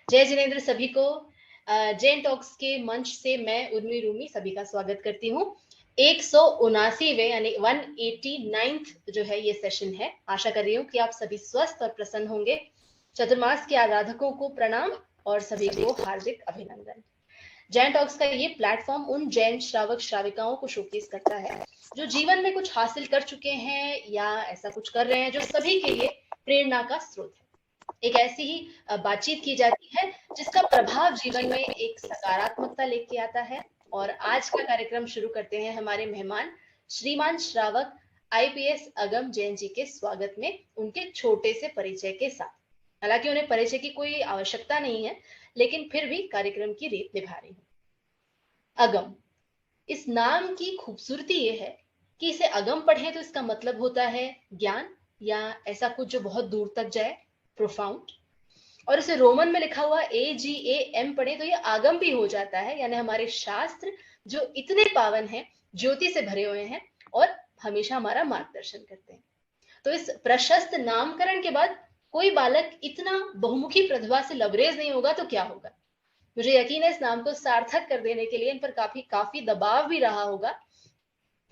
जय जिनेंद्र सभी को। जैन टॉक्स के मंच से मैं उर्मी रूमी सभी का स्वागत करती हूँ। 179वें यानी 189th जो है ये सेशन है। आशा कर रही हूँ कि आप सभी स्वस्थ और प्रसन्न होंगे। चतुर्मास के आराधकों को प्रणाम और सभी को हार्दिक अभिनंदन। जैन टॉक्स का ये प्लेटफॉर्म उन जैन श्रावक श्राविकाओं को शोकेस करता है जो जीवन में कुछ हासिल कर चुके हैं या ऐसा कुछ कर रहे हैं जो सभी के लिए प्रेरणा का स्रोत है। एक ऐसी ही बातचीत की जाती है जिसका प्रभाव जीवन में एक सकारात्मकता लेके आता है। और आज का कार्यक्रम शुरू करते हैं हमारे मेहमान श्रीमान श्रावक आईपीएस अगम जैन जी के स्वागत में, उनके छोटे से परिचय के साथ। हालांकि उन्हें परिचय की कोई आवश्यकता नहीं है, लेकिन फिर भी कार्यक्रम की रीत निभा रही हूँ। अगम, इस नाम की खूबसूरती ये है कि इसे अगम पढ़े तो इसका मतलब होता है ज्ञान या ऐसा कुछ जो बहुत दूर तक जाए, प्रोफाउंड। और इसे रोमन में लिखा हुआ AGAM पढ़े तो ये आगम भी हो जाता है, यानी हमारे शास्त्र जो इतने पावन हैं, ज्योति से भरे हुए हैं और हमेशा हमारा मार्गदर्शन करते हैं। तो इस प्रशस्त नामकरण के बाद कोई बालक इतना बहुमुखी प्रतिभा से लबरेज नहीं होगा तो क्या होगा। मुझे यकीन है इस नाम को सार्थक कर देने के लिए इन पर काफी दबाव भी रहा होगा,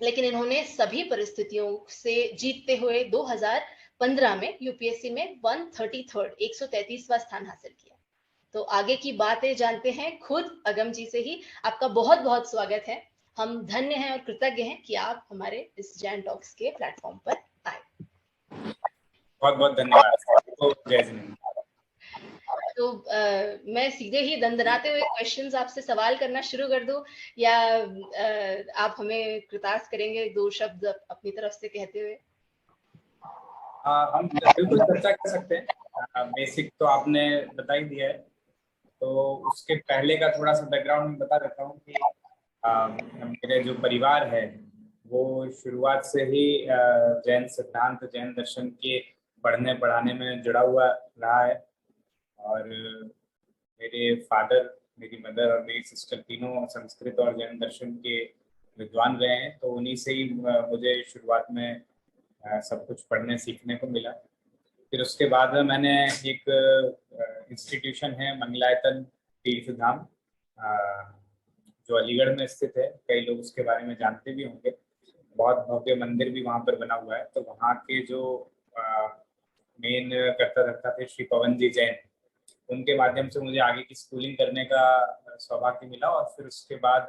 लेकिन इन्होंने सभी परिस्थितियों से जीतते हुए 2015 में यूपीएससी में 133वां स्थान हासिल किया। तो आगे की बातें जानते हैं खुद अगम जी से ही। आपका बहुत बहुत स्वागत है। हम धन्य हैं और कृतज्ञ हैं कि आप हमारे इस जैन टॉक्स के प्लेटफॉर्म पर आए। बहुत बहुत धन्यवाद। तो जय जिनेंद्र। तो मैं सीधे ही दंदनाते हुए क्वेश्चंस आपसे सवाल करना शुरू कर दूं या आप हमें कृतार्थ करेंगे 2 शब्द अपनी तरफ से कहते हुए? हम बिल्कुल चर्चा कर सकते हैं। बेसिक तो आपने बता ही दिया है, तो उसके पहले का थोड़ा सा बैकग्राउंड में बता देता हूँ कि मेरे जो परिवार है वो शुरुआत से ही जैन सिद्धांत, जैन दर्शन के पढ़ने पढ़ाने में जुड़ा हुआ रहा है। और मेरे फादर, मेरी मदर और मेरी सिस्टर तीनों संस्कृत और जैन दर्शन के विद्वान रहे हैं, तो उन्हीं से ही मुझे शुरुआत में सब कुछ पढ़ने सीखने को मिला। फिर उसके बाद मैंने एक इंस्टीट्यूशन है मंगलायतन तीर्थ धाम, जो अलीगढ़ में स्थित है, कई लोग उसके बारे में जानते भी होंगे। बहुत भव्य मंदिर भी वहाँ पर बना हुआ है। तो वहाँ के जो मेन कर्ता धर्ता थे श्री पवन जी जैन, उनके माध्यम से मुझे आगे की स्कूलिंग करने का सौभाग्य मिला। और फिर उसके बाद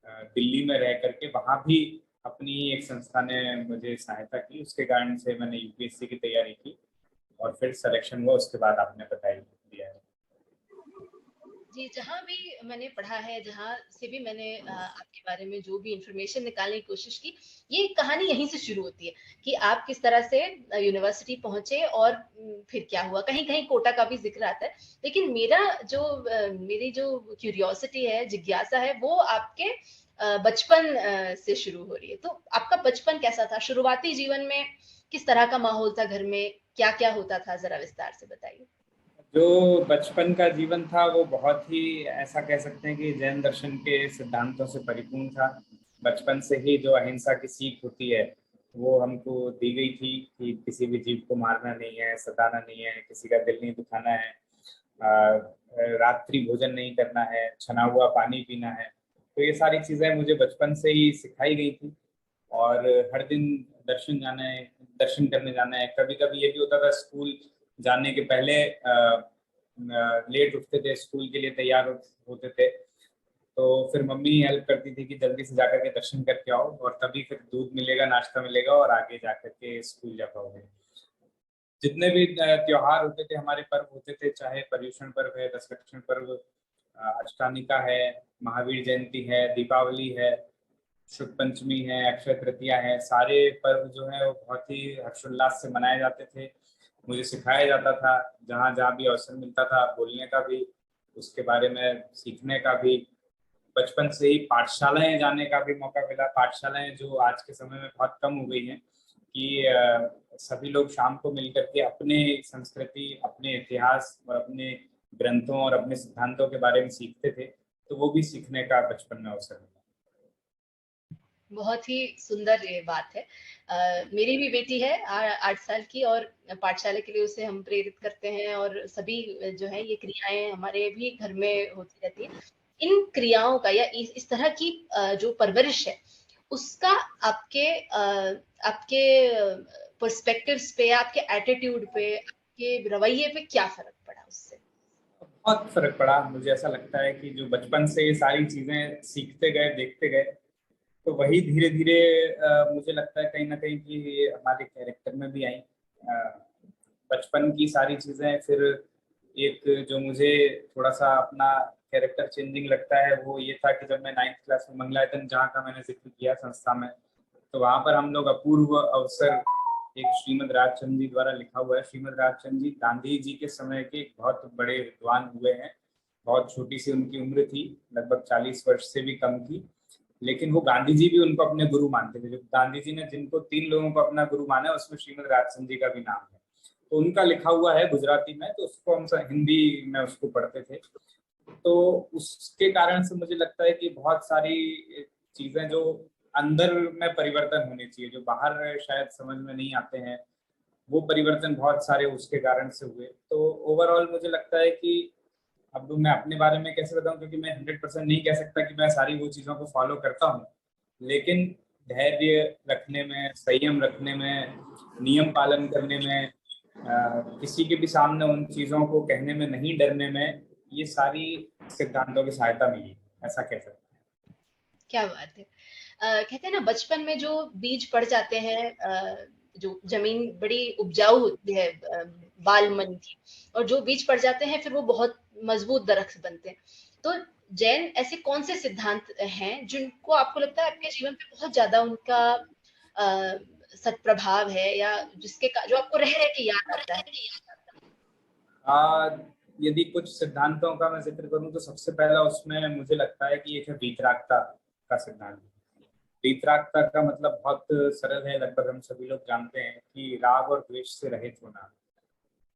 दिल्ली में रह करके वहाँ भी अपनी एक संस्था ने मुझे सहायता की, उसके कारण से मैंने यूपीएससी की तैयारी की और फिर सिलेक्शन हुआ। उसके बाद आपने बताई दिया है। जी, जहाँ भी मैंने पढ़ा है, जहाँ से भी मैंने आपके बारे में जो भी इंफॉर्मेशन निकालने की कोशिश की, ये कहानी यहीं से शुरू होती है कि आप किस तरह से यूनिवर्सिटी पहुंचे और फिर क्या हुआ। कहीं-कहीं कोटा का भी ज़िक्र आता है। लेकिन मेरी जो क्यूरियोसिटी है, जिज्ञासा है, वो आपके बचपन से शुरू हो रही है। तो आपका बचपन कैसा था? शुरुआती जीवन में किस तरह का माहौल था घर में? क्या-क्या होता था? ज़रा विस्तार से बताइए। जो बचपन का जीवन था वो बहुत ही, ऐसा कह सकते हैं कि जैन दर्शन के सिद्धांतों से परिपूर्ण था। बचपन से ही जो अहिंसा की सीख होती है वो हमको दी गई थी कि किसी भी जीव को मारना नहीं है, सताना नहीं है, किसी का दिल नहीं दुखाना है, रात्रि भोजन नहीं करना है, छना हुआ पानी पीना है। तो ये सारी चीजें मुझे बचपन से ही सिखाई गई थी। और हर दिन दर्शन जाना है, दर्शन करने जाना है। कभी कभी ये भी होता था स्कूल जाने के पहले लेट उठते थे, स्कूल के लिए तैयार होते थे, तो फिर मम्मी हेल्प करती थी कि जल्दी से जाकर के दर्शन करके आओ, और तभी फिर दूध मिलेगा, नाश्ता मिलेगा और आगे जाकर के स्कूल जा पाओगे। जितने भी त्योहार होते थे, हमारे पर्व होते थे, चाहे पर्युषण पर्व है, दशलक्षण पर्व, अष्टामिका है, महावीर जयंती है, दीपावली है, शुक्ल पंचमी है, अक्षय तृतीया है, सारे पर्व जो है वो बहुत ही हर्षोल्लास से मनाए जाते थे। मुझे सिखाया जाता था, जहाँ जहाँ भी अवसर मिलता था बोलने का भी, उसके बारे में सीखने का भी। बचपन से ही पाठशालाएं जाने का भी मौका मिला। पाठशालाएं जो आज के समय में बहुत कम हो गई हैं, कि सभी लोग शाम को मिलकर के अपने संस्कृति, अपने इतिहास और अपने ग्रंथों और अपने सिद्धांतों के बारे में सीखते थे, तो वो भी सीखने का बचपन में अवसर मिला। बहुत ही सुंदर ये बात है। मेरी भी बेटी है 8 साल की, और पाठशाला के लिए उसे हम प्रेरित करते हैं, और सभी जो है ये क्रियाएं हमारे भी घर में होती रहती है। इन क्रियाओं का या इस तरह की जो परवरिश है उसका आपके आपके पर्सपेक्टिव्स पे, आपके एटीट्यूड पे, आपके रवैये पे क्या फर्क पड़ा उससे? बहुत फर्क पड़ा। मुझे ऐसा लगता है कि जो बचपन से ये सारी चीजें सीखते गए, देखते गए, तो वही धीरे धीरे मुझे लगता है कहीं ना कहीं कि हमारे कैरेक्टर में भी आई। बचपन की सारी चीजें, फिर एक जो मुझे थोड़ा सा अपना कैरेक्टर चेंजिंग लगता है वो ये था कि जब मैं 9th क्लास में मंगलायतन, जहाँ का मैंने जिक्र किया संस्था में, तो वहां पर हम लोग अपूर्व अवसर, एक श्रीमद राजचंद्र जी द्वारा लिखा हुआ है। श्रीमद राजचंद्र जी गांधी जी के समय के एक बहुत बड़े विद्वान हुए हैं। बहुत छोटी सी उनकी उम्र थी, लगभग 40 वर्ष से भी कम थी, लेकिन वो गांधी जी भी उनको अपने गुरु मानते थे। जो गांधी जी ने जिनको 3 लोगों को अपना गुरु माना है उसमें श्रीमद राजचंद्र जी का भी नाम है। तो उनका लिखा हुआ है गुजराती में, तो उसको हम हिंदी में उसको पढ़ते थे। तो उसके कारण से मुझे लगता है कि बहुत सारी चीजें जो अंदर में परिवर्तन होने चाहिए, जो बाहर शायद समझ में नहीं आते हैं, वो परिवर्तन बहुत सारे उसके कारण से हुए। तो ओवरऑल मुझे लगता है कि अब मैं अपने बारे में कैसे बताऊं, क्योंकि मैं 100% नहीं कह सकता कि मैं सारी वो चीज़ों को फॉलो करता हूँ, लेकिन धैर्य रखने में, संयम रखने में, नियम पालन करने में, किसी के भी सामने उन चीज़ों को कहने में नहीं डरने में, ये सारी सिद्धांतों की सहायता मिली, ऐसा कह सकते हैं। क्या बात है। कहते हैं ना बचपन में जो बीज पड़ जाते हैं, जो जमीन बड़ी उपजाऊ होती है बाल मन की, और जो बीज पड़ जाते हैं फिर वो बहुत मजबूत दरख्त बनते हैं। तो जैन ऐसे कौन से सिद्धांत हैं जिनको आपको लगता है आपके जीवन पे बहुत ज्यादा उनका सत्प्रभाव है, या जो आपको रह रह के याद आता है? आ, यदि कुछ सिद्धांतों का मैं जिक्र करूं तो सबसे पहला उसमें मुझे लगता है कि एक है वीतरागता का सिद्धांत। वीतरागता का मतलब बहुत सरल है, लगभग हम सभी लोग जानते हैं कि राग और द्वेष से रहित होना।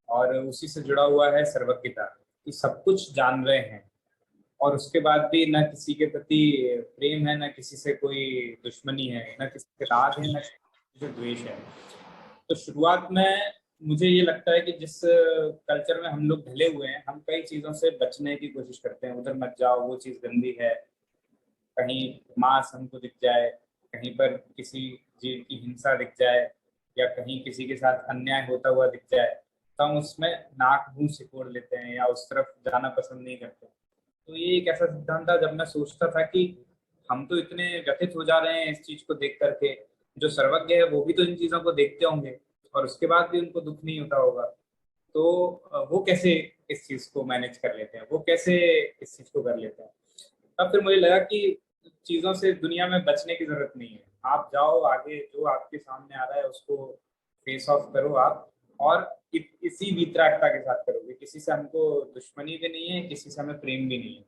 और उसी से जुड़ा हुआ है सर्वज्ञता, कि सब कुछ जान रहे हैं और उसके बाद भी न किसी के प्रति प्रेम है, न किसी से कोई दुश्मनी है, न किसी से राग है, न किसी से द्वेष है। तो शुरुआत में मुझे ये लगता है कि जिस कल्चर में हम लोग ढले हुए हैं, हम कई चीज़ों से बचने की कोशिश करते हैं। उधर मत जाओ, वो चीज़ गंदी है, कहीं मांस हमको दिख जाए, कहीं पर किसी जीव की हिंसा दिख जाए, या कहीं किसी के साथ अन्याय होता हुआ दिख जाए, तो हम उसमें नाक मुंह सिकोड़ लेते हैं या उस तरफ जाना पसंद नहीं करते। तो ये एक ऐसा सिद्धांत था, जब मैं सोचता था कि हम तो इतने व्यथित हो जा रहे हैं इस चीज को देख करके, जो सर्वज्ञ है वो भी तो इन चीजों को देखते होंगे और उसके बाद भी उनको दुख नहीं होता होगा। तो वो कैसे इस चीज को मैनेज कर लेते हैं, वो कैसे इस चीज को कर लेते हैं। तब फिर मुझे लगा कि चीजों से दुनिया में बचने की जरूरत नहीं है। आप जाओ आगे, जो आपके सामने आ रहा है उसको फेस ऑफ करो आप, और इसी वितरागता के साथ करोगे। किसी से हमको दुश्मनी भी नहीं है, किसी से हमें प्रेम भी नहीं है।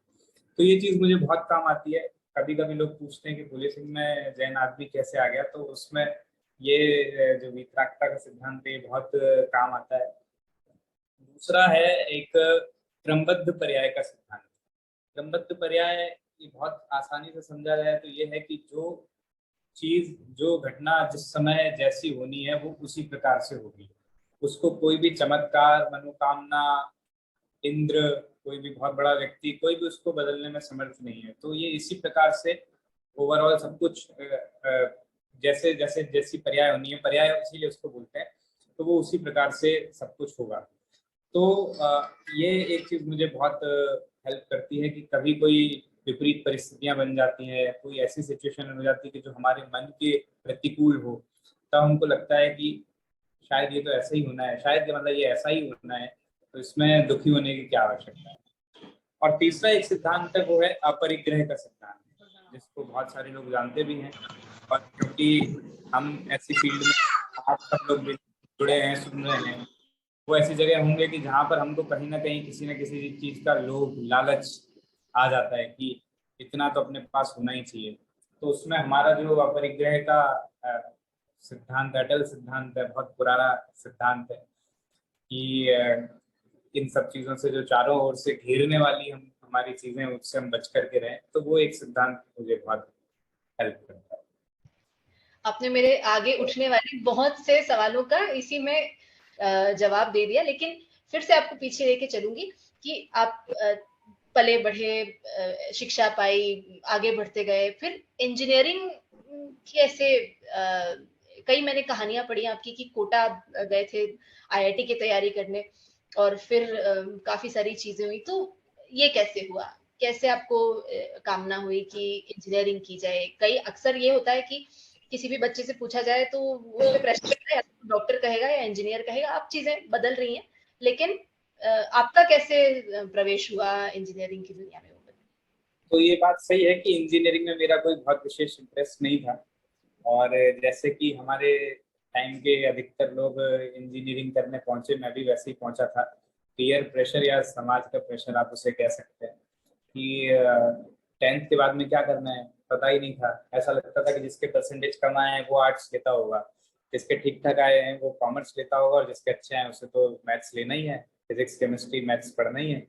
तो ये चीज मुझे बहुत काम आती है। कभी कभी लोग पूछते हैं कि भोले सिंह में जैन आदमी कैसे आ गया, तो उसमें ये जो वितरागता का सिद्धांत है ये बहुत काम आता है। दूसरा है एक क्रमबद्ध पर्याय का सिद्धांत। क्रमबद्ध पर्याय ये बहुत आसानी से समझा जाए तो ये है कि जो चीज, जो घटना जिस समय जैसी होनी है वो उसी प्रकार से होगी। उसको कोई भी चमत्कार, मनोकामना, इंद्र, कोई भी बहुत बड़ा व्यक्ति, कोई भी उसको बदलने में समर्थ नहीं है। तो ये इसी प्रकार से ओवरऑल सब कुछ जैसे जैसे जैसी पर्याय होनी है, पर्याय इसीलिए उसको बोलते हैं, तो वो उसी प्रकार से सब कुछ होगा। तो ये एक चीज मुझे बहुत हेल्प करती है कि कभी कोई विपरीत परिस्थितियां बन जाती है, कोई ऐसी सिचुएशन हो जाती है कि जो हमारे मन के प्रतिकूल हो, तब हमको लगता है कि शायद ये तो ऐसा ही होना है, शायद ये मतलब ये ऐसा ही होना है, तो इसमें दुखी होने की क्या आवश्यकता है। और तीसरा एक सिद्धांत है, वो है अपरिग्रह का सिद्धांत, जिसको बहुत सारे लोग जानते भी हैं। और क्योंकि हम ऐसी फील्ड में, आप सब लोग भी जुड़े हैं, सुन रहे हैं, वो ऐसी जगह होंगे कि जहाँ पर हमको कहीं ना कहीं किसी न किसी चीज का लोभ, लालच आ जाता है कि इतना तो अपने पास होना ही चाहिए। तो उसमें हमारा जो अपरिग्रह का सिद्धांत, अटल सिद्धांत है, बहुत पुराना सिद्धांत है कि इन सब चीजों से जो चारों ओर से घेरने वाली हम हमारी चीजें, उससे हम बच करके रहें। तो वो एक सिद्धांत मुझे बहुत हेल्प करता है। आपने मेरे आगे उठने वाले बहुत से सवालों का इसी में जवाब दे दिया, लेकिन फिर से आपको पीछे लेके चलूंगी कि आप पले बढ़े, शिक्षा पाई, आगे बढ़ते गए, फिर इंजीनियरिंग की ऐसे कई मैंने कहानियां पढ़ी आपकी कि कोटा गए थे आईआईटी की तैयारी करने, और फिर काफी सारी चीजें हुई। तो ये कैसे हुआ, कैसे आपको कामना हुई कि इंजीनियरिंग की जाए? कई अक्सर ये होता है कि किसी भी बच्चे से पूछा जाए तो उस पे प्रेशर रहता है, या डॉक्टर कहेगा या इंजीनियर कहेगा। अब चीजें बदल रही हैं, लेकिन आपका कैसे प्रवेश हुआ इंजीनियरिंग की दुनिया में? तो ये बात सही है कि इंजीनियरिंग में मेरा कोई बहुत विशेष इंटरेस्ट नहीं था। और जैसे कि हमारे टाइम के अधिकतर लोग इंजीनियरिंग करने पहुंचे, मैं भी वैसे ही पहुंचा था। पीयर प्रेशर या समाज का प्रेशर आप उसे कह सकते हैं कि 10th के बाद में क्या करना है पता ही नहीं था। ऐसा लगता था कि जिसके परसेंटेज कम आए हैं वो आर्ट्स लेता होगा, जिसके ठीक ठाक आए हैं वो कॉमर्स लेता होगा, और जिसके अच्छे आए उसे तो मैथ्स लेना ही है, फिजिक्स केमिस्ट्री मैथ्स पढ़ना ही है।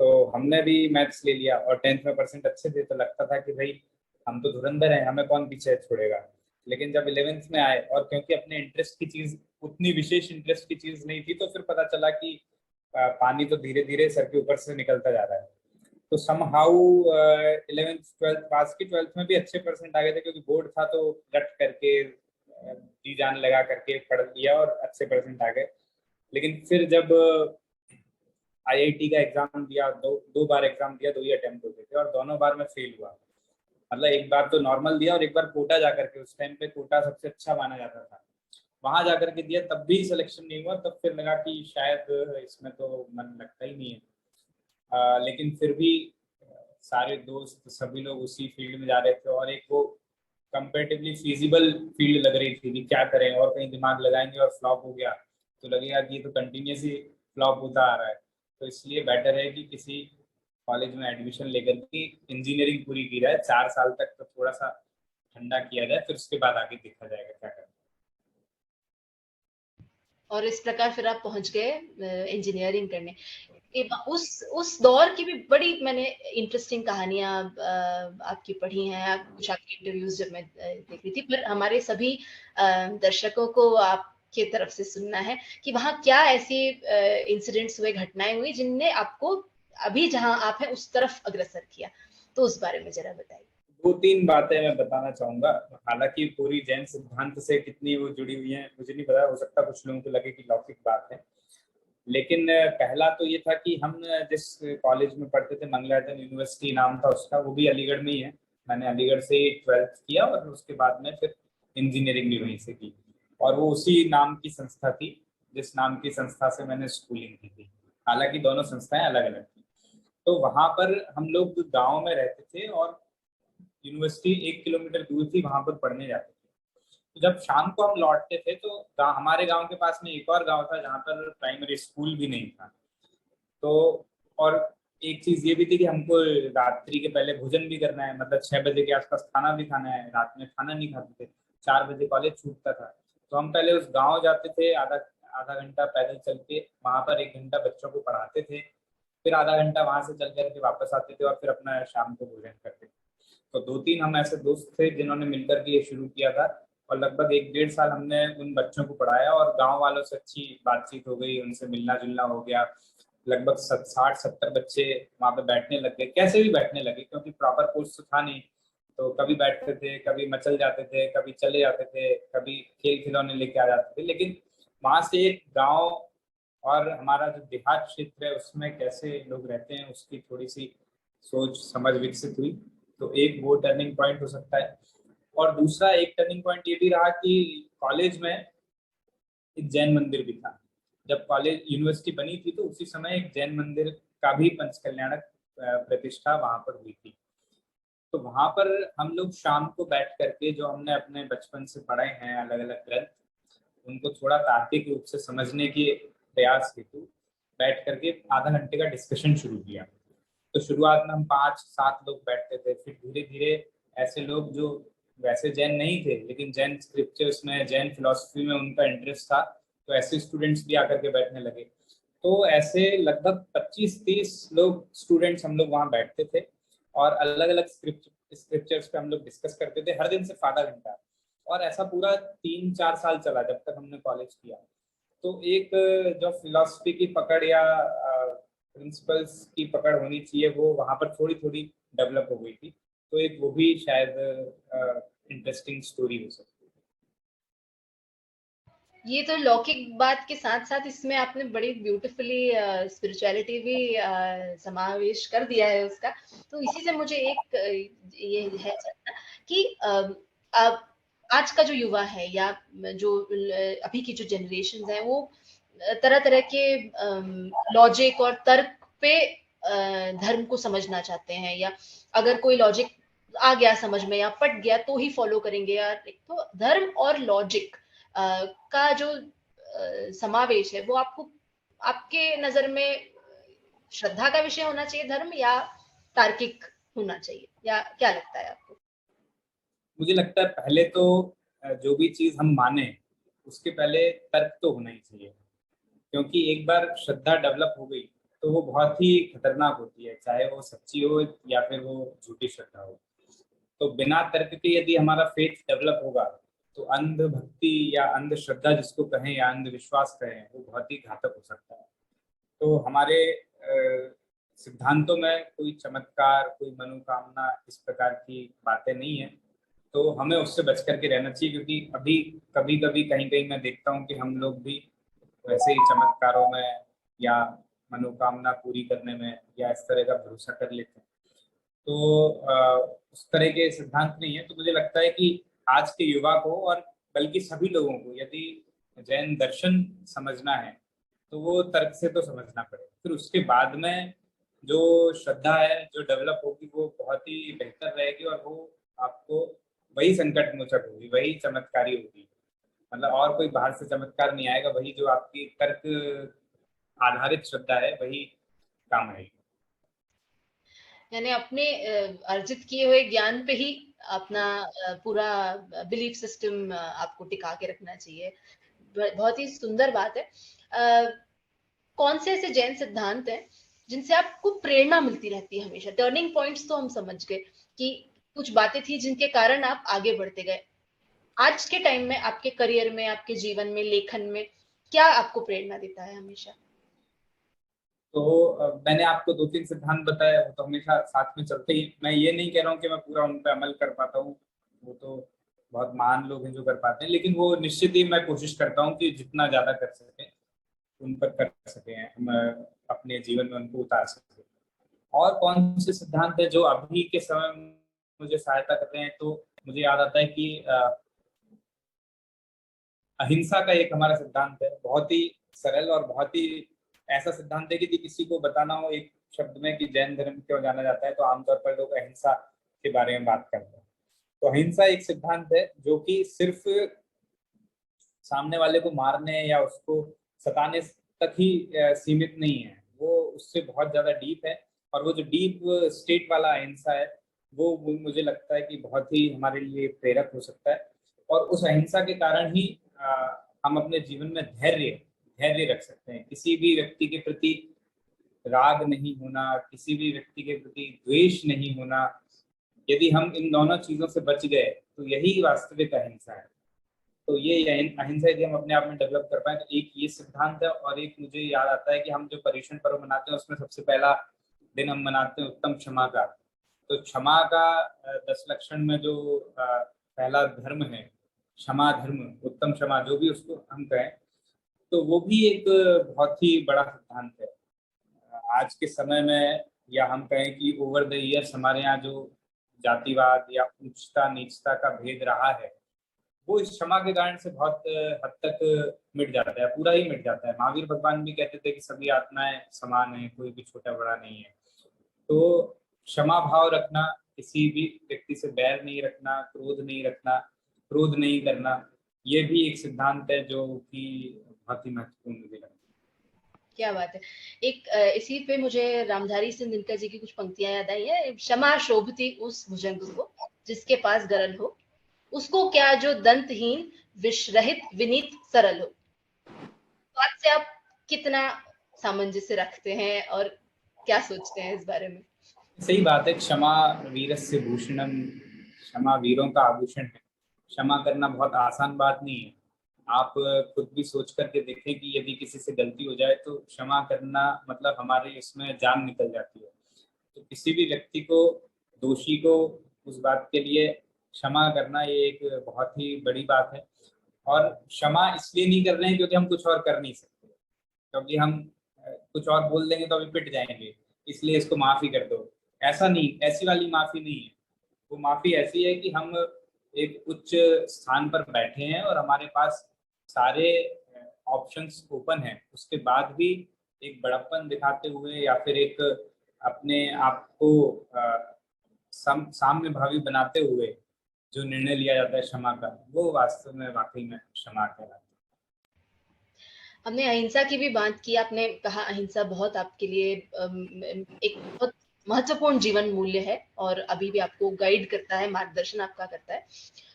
तो हमने भी मैथ्स ले लिया और 10th में परसेंट अच्छे थे, तो लगता था कि भाई हम तो धुरंधर हैं, हमें कौन पीछे छोड़ेगा। लेकिन जब 11th में आए, और क्योंकि अपने इंटरेस्ट की चीज उतनी विशेष इंटरेस्ट की चीज नहीं थी, तो फिर पता चला कि पानी तो धीरे धीरे सर के ऊपर से निकलता जा रहा है। तो समहाउ 11th 12th पास की, 12th में भी अच्छे परसेंट आ गए थे, क्योंकि बोर्ड था तो रट करके जी जान लगा करके पढ़ लिया और अच्छे परसेंट आ गए। लेकिन फिर जब आईआईटी का एग्जाम दिया, दो बार एग्जाम दिया, 2 ही अटेम्प्ट होते थे और दोनों बार में फेल हुआ। मतलब एक बार तो नॉर्मल दिया और एक बार कोटा जाकर के, उस टाइम पे कोटा सबसे अच्छा माना जाता था, वहां जाकर के दिया, तब भी सिलेक्शन नहीं हुआ। तब फिर लगा कि शायद इसमें तो मन लगता ही नहीं है। लेकिन फिर भी सारे दोस्त सभी लोग उसी फील्ड में जा रहे थे, और एक वो कंपेरेटिवली फिजिबल फील्ड लग रही थी कि क्या करें, और कहीं दिमाग लगाएंगे और फ्लॉप हो गया तो लगेगा कि ये तो कंटिन्यूसली फ्लॉप होता आ रहा है। तो इसलिए बेटर है कि किसी कॉलेज में एडमिशन लेकर के इंजीनियरिंग पूरी की जाए, 4 साल तक तो थोड़ा सा ठंडा किया जाए, फिर उसके बाद आगे देखा जाएगा क्या करना। और इस प्रकार फिर आप पहुंच गए इंजीनियरिंग करने। उस दौर की भी बड़ी मैंने इंटरेस्टिंग कहानियां आपकी पढ़ी हैं, कुछ आपकी इंटरव्यूज जब मैं देख रही थी। पर हमारे सभी दर्शकों को आपके तरफ से सुनना है कि वहां क्या ऐसी इंसिडेंट्स हुए, घटनाएं हुई जिनने आपको अभी जहां आप हैं उस तरफ अग्रसर किया। तो उस बारे में जरा बताइए। 2-3 बातें मैं बताना चाहूंगा। हालांकि पूरी जैन सिद्धांत से कितनी वो जुड़ी हुई है मुझे नहीं पता, हो सकता कुछ लोगों को लगे कि लौकिक बात है। लेकिन पहला तो ये था कि हम जिस कॉलेज में पढ़ते थे, मंगलायतन यूनिवर्सिटी नाम था उसका, वो भी अलीगढ़ में ही है। मैंने अलीगढ़ से 12th किया और उसके बाद में फिर इंजीनियरिंग भी वहीं से की। और वो उसी नाम की संस्था थी जिस नाम की संस्था से मैंने स्कूलिंग की थी। हालांकि दोनों संस्थाएं अलग अलग थी। तो वहां पर हम लोग गांव में रहते थे और यूनिवर्सिटी 1 किलोमीटर दूर थी, वहां पर पढ़ने जाते थे। तो जब शाम को हम लौटते थे तो हमारे गांव के पास में एक और गांव था जहाँ पर प्राइमरी स्कूल भी नहीं था। तो और एक चीज ये भी थी कि हमको रात्रि के पहले भोजन भी करना है, मतलब 6 बजे के आसपास खाना भी खाना है, रात में खाना नहीं खाते थे। 4 बजे कॉलेज छूटता था। तो हम पहले उस गांव जाते थे, आधा आधा घंटा पैदल चल के, वहां पर 1 घंटा बच्चों को पढ़ाते थे, फिर आधा घंटा वहां से चल करके वापस आते थे और फिर अपना शाम को भोजन करते थे। तो 2-3 हम ऐसे दोस्त थे जिन्होंने मिलकर के ये शुरू किया था। और लगभग 1-1.5 साल हमने उन बच्चों को पढ़ाया और गांव वालों से अच्छी बातचीत हो गई, उनसे मिलना जुलना हो गया। लगभग 60-70 बच्चे वहां पे बैठने लग गए, कैसे भी बैठने लगे, क्योंकि प्रॉपर कोर्स तो था नहीं। तो कभी बैठते थे, कभी मचल जाते थे, कभी चले जाते थे, कभी खेल खिलौने लेके आ जाते थे। लेकिन वहां से एक गांव और हमारा जो देहात क्षेत्र है उसमें कैसे लोग रहते हैं उसकी थोड़ी सी सोच समझ विकसित हुई। तो एक वो टर्निंग पॉइंट हो सकता है। और दूसरा एक टर्निंग पॉइंट ये भी रहा कि कॉलेज में एक जैन मंदिर भी था। जब कॉलेज यूनिवर्सिटी बनी थी तो उसी समय एक जैन मंदिर का भी पंचकल्याणक प्रतिष्ठा वहां पर हुई थी। तो वहां पर हम लोग शाम को बैठ करके जो हमने अपने बचपन से पढ़े हैं अलग अलग ग्रंथ, उनको थोड़ा तार्किक रूप से समझने के प्रयास हेतु बैठ करके आधा घंटे का डिस्कशन शुरू किया। तो शुरुआत में हम 5-7 लोग बैठते थे, फिर धीरे धीरे ऐसे लोग जो वैसे जैन नहीं थे लेकिन जैन स्क्रिप्चर्स में, जैन फिलोसफी में उनका इंटरेस्ट था, तो ऐसे स्टूडेंट्स भी आकर के बैठने लगे। तो ऐसे लगभग 25-30 लोग स्टूडेंट्स हम लोग वहाँ बैठते थे और अलग अलग स्क्रिप्चर्स पे हम लोग डिस्कस करते थे, हर दिन सिर्फ आधा घंटा। और ऐसा पूरा 3-4 साल चला जब तक हमने कॉलेज किया। तो एक जो फिलॉसफी की पकड़ या प्रिंसिपल्स की पकड़ होनी चाहिए वो वहाँ पर थोड़ी थोड़ी डेवलप हो गई थी। तो एक वो भी शायद इंटरेस्टिंग स्टोरी हो सकती है। ये तो लौकिक बात के साथ साथ इसमें आपने बड़ी ब्यूटीफुली स्पिरिचुअलिटी भी समावेश कर दिया है उसका। तो इसी से मुझे एक ये है जानना कि अब आज का जो युवा है या जो अभी की जो जनरेशन है वो तरह तरह के लॉजिक और तर्क पे धर्म को समझना चाहते हैं, या अगर कोई लॉजिक आ गया समझ में या पट गया तो ही फॉलो करेंगे यार। तो धर्म और लॉजिक का जो समावेश है वो आपको, आपके नजर में श्रद्धा का विषय होना चाहिए धर्म, या तार्किक होना चाहिए, या क्या लगता है आपको? मुझे लगता है पहले तो जो भी चीज हम माने उसके पहले तर्क तो होना ही चाहिए, क्योंकि एक बार श्रद्धा डेवलप हो गई तो वो बहुत ही खतरनाक होती है, चाहे वो सच्ची हो या फिर वो झूठी श्रद्धा हो। तो बिना तर्क के यदि हमारा फेथ डेवलप होगा तो अंध भक्ति या अंधश्रद्धा जिसको कहें या अंधविश्वास कहें वो बहुत ही घातक हो सकता है। तो हमारे सिद्धांतों में कोई चमत्कार, कोई मनोकामना इस प्रकार की बातें नहीं है। तो हमें उससे बच करके रहना चाहिए, क्योंकि अभी कभी कभी कहीं कहीं मैं देखता हूँ कि हम लोग भी वैसे ही चमत्कारों में या मनोकामना पूरी करने में या इस तरह का भरोसा कर लेते हैं। तो उस तरह के सिद्धांत नहीं है। तो मुझे लगता है कि आज के युवा को और बल्कि सभी लोगों को यदि जैन दर्शन समझना है तो वो तर्क से तो समझना पड़ेगा, फिर उसके बाद में जो श्रद्धा है जो डेवलप होगी वो बहुत ही बेहतर रहेगी और वो आपको वही संकट मोचक होगी, वही चमत्कारी होगी। मतलब और कोई बाहर से चमत्कार नहीं आएगा, वही जो आपकी तर्क आधारित श्रद्धा है वही काम आएगी। यानी अपने अर्जित किए हुए ज्ञान पे ही अपना पूरा बिलीफ सिस्टम आपको टिका के रखना चाहिए। बहुत ही सुंदर बात है। कौन से ऐसे जैन सिद्धांत हैं जिनसे आपको प्रेरणा मिलती रहती है हमेशा? टर्निंग पॉइंट्स तो हम समझ गए कि कुछ बातें थी जिनके कारण आप आगे बढ़ते गए। आज के टाइम में आपके करियर में, आपके जीवन में, लेखन में क्या आपको प्रेरणा देता है हमेशा? तो मैंने आपको 2-3 सिद्धांत बताए, वो तो हमेशा साथ में चलते ही। मैं ये नहीं कह रहा हूँ कि मैं पूरा उन पर अमल कर पाता हूँ, वो तो बहुत महान लोग हैं जो कर पाते हैं, लेकिन वो निश्चित ही मैं कोशिश करता हूँ कि जितना ज्यादा कर सके उन पर कर सके, हम अपने जीवन में उनको उतार सके। और कौन से सिद्धांत है जो अभी के समय में मुझे सहायता कर रहे हैं, तो मुझे याद आता है कि अहिंसा का एक हमारा सिद्धांत है, बहुत ही सरल और बहुत ही ऐसा सिद्धांत है कि यदि किसी को बताना हो एक शब्द में कि जैन धर्म क्यों जाना जाता है तो आमतौर पर लोग अहिंसा के बारे में बात करते हैं। तो अहिंसा एक सिद्धांत है जो कि सिर्फ सामने वाले को मारने या उसको सताने तक ही सीमित नहीं है, वो उससे बहुत ज्यादा डीप है। और वो जो डीप स्टेट वाला अहिंसा है वो मुझे लगता है कि बहुत ही हमारे लिए प्रेरक हो सकता है। और उस अहिंसा के कारण ही हम अपने जीवन में धैर्य धैर्य रख सकते हैं। किसी भी व्यक्ति के प्रति राग नहीं होना, किसी भी व्यक्ति के प्रति द्वेष नहीं होना, यदि हम इन दोनों चीजों से बच गए तो यही वास्तविक अहिंसा है। तो ये अहिंसा यदि हम अपने आप में डेवलप कर पाए तो एक ये सिद्धांत है। और एक मुझे याद आता है कि हम जो पर्युषण पर्व मनाते हैं उसमें सबसे पहला दिन हम मनाते हैं उत्तम क्षमा का। तो क्षमा का 10 लक्षण में जो पहला धर्म है क्षमा धर्म, उत्तम क्षमा जो भी उसको हम कहें, तो वो भी एक बहुत ही बड़ा सिद्धांत है। आज के समय में या हम कहें कि ओवर द ईयर्स हमारे यहाँ जो जातिवाद या उच्चता नीचता का भेद रहा है वो इस क्षमा के कारण से बहुत हद तक मिट जाता है, पूरा ही मिट जाता है। महावीर भगवान भी कहते थे कि सभी आत्माएं समान है, कोई भी छोटा बड़ा नहीं है। तो क्षमा भाव रखना, किसी भी व्यक्ति से बैर नहीं रखना, क्रोध नहीं रखना, क्रोध नहीं करना, ये भी एक सिद्धांत है जो कि बहुत ही महत्वपूर्ण मुझे लगता है। क्या बात है। एक इसी पे मुझे रामधारी सिंह दिनकर जी की कुछ पंक्तियां याद आई है। क्षमा शोभती उस भुजंग को जिसके पास गरल हो, उसको क्या जो दंतहीन विषरहित विनीत सरल हो। बात से आप कितना सामंजस्य रखते हैं और क्या सोचते हैं इस बारे में? सही बात है, क्षमा वीरस्य भूषणम, क्षमा वीरों का आभूषण है। क्षमा करना बहुत आसान बात नहीं है। आप खुद भी सोच करके देखें कि यदि किसी से गलती हो जाए तो क्षमा करना मतलब हमारे इसमें जान निकल जाती है। तो किसी भी व्यक्ति को, दोषी को, उस बात के लिए क्षमा करना ये एक बहुत ही बड़ी बात है। और क्षमा इसलिए नहीं कर रहे हैं क्योंकि हम कुछ और कर नहीं सकते, क्योंकि हम कुछ और बोल देंगे तो अभी पिट जाएंगे, इसलिए इसको माफी कर दो। ऐसा नहीं, ऐसी वाली माफी नहीं है। वो माफी ऐसी है कि हम एक उच्च स्थान पर बैठे हैं और हमारे पास सारे ऑप्शंस ओपन हैं, उसके बाद भी एक बड़प्पन दिखाते हुए या फिर एक अपने आप को साम्य भावी बनाते हुए जो निर्णय लिया जाता है क्षमा का, वो वास्तव में वाकई में क्षमा कहलाता है। हमने अहिंसा की भी बात की, आपने कहा अहिंसा बहुत आपके लिए एक बहुत महत्वपूर्ण जीवन मूल्य है और अभी भी आपको गाइड करता है, मार्गदर्शन आपका करता है।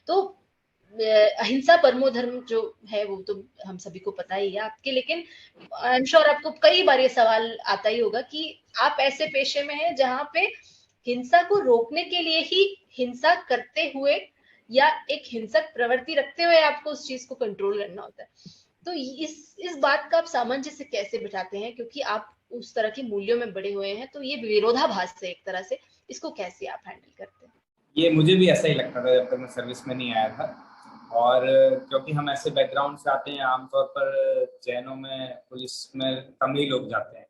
तो अहिंसा परमो धर्म जो है वो तो हम सभी को पता ही है आपके, लेकिन आई एम श्योर आपको कई बार ये सवाल आता ही होगा कि आप ऐसे पेशे में हैं जहां पे हिंसा को रोकने के लिए ही हिंसा करते हुए या एक हिंसक प्रवृत्ति रखते हुए आपको उस चीज को कंट्रोल करना होता है। तो इस बात का आप सामंजस्य कैसे बिठाते हैं, क्योंकि आप उस तरह के मूल्यों में बड़े हुए हैं, तो ये विरोधाभास है एक तरह से, इसको कैसे आप हैंडल करते हैं? ये मुझे भी ऐसा ही लगता था जब तक मैं सर्विस में नहीं आया था। और क्योंकि हम ऐसे बैकग्राउंड से आते हैं, आमतौर पर जैनों में पुलिस में कम ही लोग जाते हैं।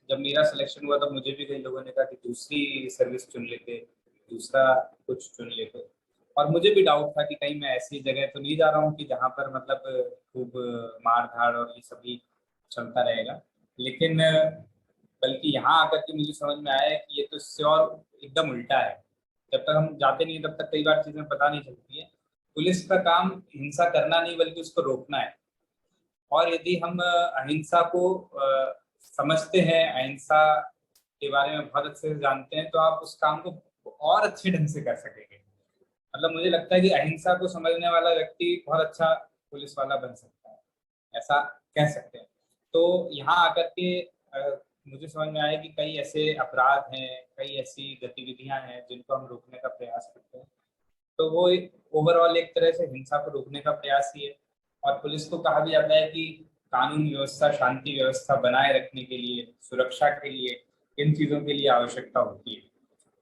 जब मेरा सिलेक्शन हुआ तब मुझे भी कई लोगों ने कहा कि दूसरी सर्विस चुन लेते, दूसरा कुछ चुन लेते। और मुझे भी डाउट था कि कहीं मैं ऐसी जगह तो नहीं जा रहा हूँ कि जहाँ पर मतलब खूब मार धाड़ और ये सभी चलता रहेगा। लेकिन बल्कि यहाँ आकर के मुझे समझ में आया है कि ये तो इससे और एकदम उल्टा है। जब तक हम जाते नहीं तब तक कई बार चीजें पता नहीं चलती है। पुलिस का काम हिंसा करना नहीं बल्कि उसको रोकना है। और यदि हम अहिंसा को समझते हैं, अहिंसा के बारे में बहुत अच्छे से जानते हैं, तो आप उस काम को और अच्छे ढंग से कर सकेंगे। मतलब मुझे लगता है कि अहिंसा को समझने वाला व्यक्ति बहुत अच्छा पुलिस वाला बन सकता है, ऐसा कह सकते हैं। तो यहाँ आकर के मुझे समझ में आया कि कई ऐसे अपराध हैं, कई ऐसी गतिविधियां हैं जिनको हम रोकने का प्रयास करते हैं। तो वो एक ओवरऑल एक तरह से हिंसा को रोकने का प्रयास ही है। और पुलिस को कहा भी जाता है कि कानून व्यवस्था, शांति व्यवस्था बनाए रखने के लिए, सुरक्षा के लिए, इन चीजों के लिए आवश्यकता होती है।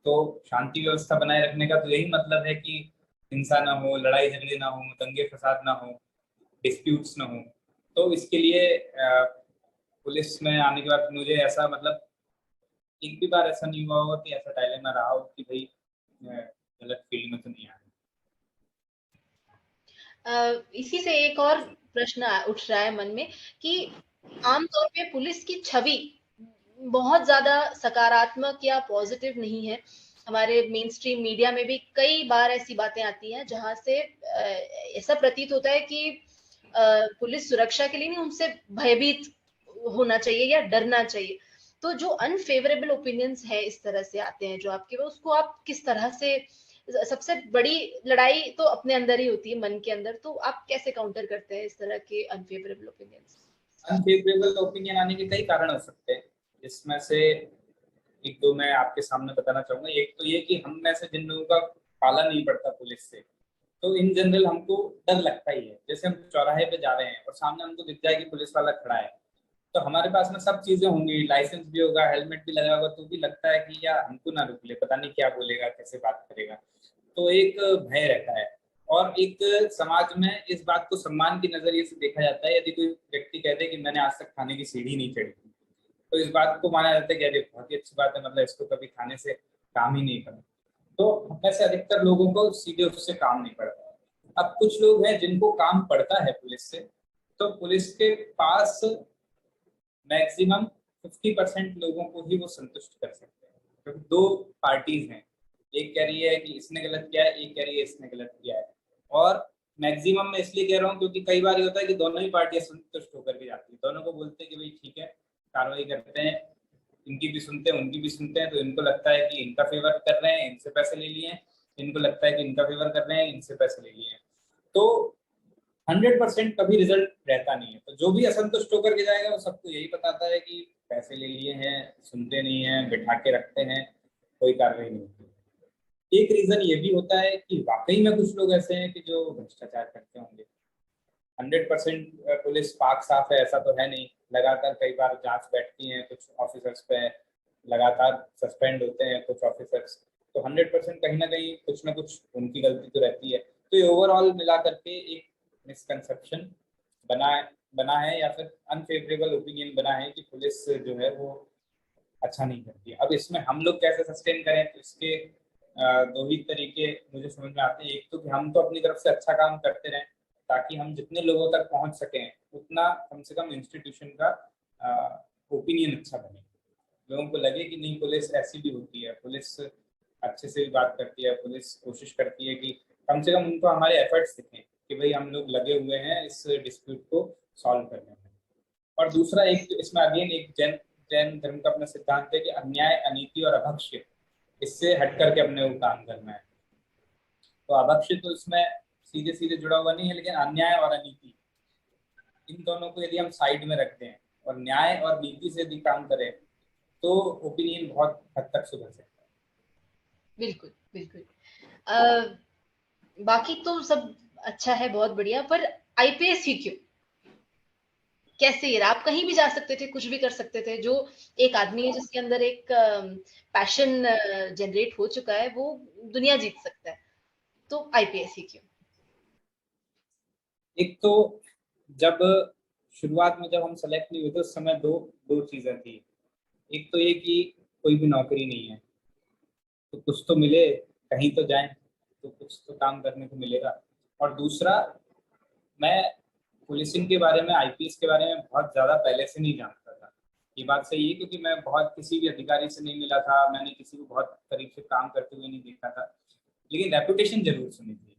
तो शांति व्यवस्था बनाए रखने का तो यही मतलब है कि हिंसा ना हो, लड़ाई झगड़े ना हो, दंगे फसाद ना हो, डिस्प्यूट्स ना हो। तो इसके लिए पुलिस में आने के बाद मुझे ऐसा मतलब एक भी बार ऐसा नहीं हुआ होगा कि ऐसा डायलेमा रहा हो कि भाई गलत फील्ड में तो नहीं आ रहा। इसी से एक और प्रश्न उठ रहा है मन में कि आमतौर पे पुलिस की छवि बहुत ज्यादा सकारात्मक या पॉजिटिव नहीं है। हमारे मेन स्ट्रीम मीडिया में भी कई बार ऐसी बातें आती हैं जहां से ऐसा प्रतीत होता है कि पुलिस सुरक्षा के लिए नहीं, उनसे भयभीत होना चाहिए या डरना चाहिए। तो जो अनफेवरेबल ओपिनियंस है इस तरह से आते हैं जो आपके, उसको आप किस तरह से, सबसे बड़ी लड़ाई तो अपने अंदर ही होती है, मन के अंदर, तो आप कैसे काउंटर करते हैं इस तरह के अनफेवरेबल ओपिनियंस? अनफेवरेबल ओपिनियन आने के कई कारण हो सकते हैं, जिसमें से एक दो मैं आपके सामने बताना चाहूंगा। एक तो ये कि हम में से जिन लोगों का पाला नहीं पड़ता पुलिस से, तो इन जनरल हमको डर लगता ही है। जैसे हम चौराहे पे जा रहे हैं और सामने हमको दिख जाए कि पुलिस वाला खड़ा है, तो हमारे पास में सब चीजें होंगी, लाइसेंस भी होगा, हेलमेट भी लगा होगा, तो भी लगता है कि यार हमको ना रोक ले, पता नहीं क्या बोलेगा, कैसे बात करेगा। तो एक भय रहता है। और एक समाज में इस बात को सम्मान के नजरिए से देखा जाता है। यदि कोई व्यक्ति कहते कि मैंने आज तक थाने की सीढ़ी नहीं चढ़ी, तो इस बात को माना जाता है कि अरे बहुत ही अच्छी बात है, मतलब इसको कभी थाने से काम ही नहीं पड़ा। तो हम में से अधिकतर लोगों को सीधे उससे काम नहीं पड़ता। अब कुछ लोग हैं जिनको काम पड़ता है पुलिस से, तो पुलिस के पास मैक्सिमम 50% लोगों को ही वो संतुष्ट कर सकते हैं। क्योंकि दो पार्टीज हैं, एक कह रही है कि इसने गलत किया है, एक कह रही है इसने गलत किया है। और मैक्सिमम मैं इसलिए कह रहा हूँ क्योंकि कई बार ये होता है कि दोनों ही पार्टियां संतुष्ट होकर के जाती है, दोनों को बोलते हैं कि भाई ठीक है, कार्रवाई करते हैं, इनकी भी सुनते हैं उनकी भी सुनते हैं। तो इनको लगता है कि इनका फेवर कर रहे हैं, इनसे पैसे ले लिए हैं, इनको लगता है कि इनका फेवर कर रहे हैं, इनसे पैसे ले लिए हैं। तो 100% कभी रिजल्ट रहता नहीं है। तो जो भी असंतुष्ट होकर के जाएगा वो सबको यही बताता है कि पैसे ले लिए हैं, सुनते नहीं है, बिठा के रखते हैं, कोई कार्रवाई नहीं होती। एक रीजन ये भी होता है कि वाकई में कुछ लोग ऐसे हैं कि जो भ्रष्टाचार करते होंगे। 100% पुलिस पाक साफ है ऐसा तो है नहीं, लगातार कई बार जांच बैठती है, कुछ ऑफिसर्स पे लगातार सस्पेंड होते हैं कुछ ऑफिसर्स, तो 100% कहीं ना कुछ उनकी गलती तो रहती है। तो ये ओवरऑल मिला करके एक मिसकंसेप्शन बना बना है, या फिर अनफेवरेबल ओपिनियन बना है कि पुलिस जो है वो अच्छा नहीं करती। अब इसमें हम लोग कैसे सस्टेन करें, तो इसके दो ही तरीके मुझे समझ में आते हैं। एक तो कि हम तो अपनी तरफ से अच्छा काम करते रहें, ताकि हम जितने लोगों तक पहुंच सकें उतना कम से कम इंस्टीट्यूशन का ओपिनियन अच्छा बने, लोगों को लगे कि नहीं पुलिस ऐसी भी होती है, पुलिस अच्छे से भी बात करती है, पुलिस कोशिश करती है कि कम से कम उनको हमारे एफर्ट्स दिखें कि भाई हम लोग लगे हुए हैं इस डिस्प्यूट को सॉल्व करने में। और दूसरा एक इसमें अगेन एक जैन जैन धर्म का अपना सिद्धांत है कि अन्याय, अनीति और अभक्ष्य, इससे हट करके अपने को काम करना है। तो अभक्ष्य तो इसमें सीधे सीधे जुड़ा हुआ नहीं है, लेकिन अन्याय और अनीति, इन दोनों को यदि हम साइड में रखते हैं और न्याय और नीति से यदि काम करें तो ओपिनियन बहुत हद तक सुधर सकता है। बिल्कुल, बिल्कुल। बाकी तो सब अच्छा है, बहुत बढ़िया, पर आईपीएस ही क्यों? कैसे ये रहा? आप कहीं भी जा सकते थे, कुछ भी कर सकते थे। जो एक आदमी है जिसके अंदर एक पैशन जनरेट हो चुका है, वो दुनिया जीत सकता है। तो आईपीएस ही क्यों? एक तो जब शुरुआत में जब हम सेलेक्ट नहीं हुए थे उस समय दो दो चीजें थी। एक तो ये कि कोई भी नौकरी नहीं है, तो कुछ तो मिले, कहीं तो जाएं, तो कुछ तो काम करने को मिलेगा। और दूसरा, मैं पुलिसिंग के बारे में, आईपीएस के बारे में बहुत ज्यादा पहले से नहीं जानता था। ये बात सही है क्योंकि मैं बहुत किसी भी अधिकारी से नहीं मिला था, मैंने किसी को बहुत करीब से काम करते हुए नहीं देखा था, लेकिन रेपुटेशन जरूर सुनी थी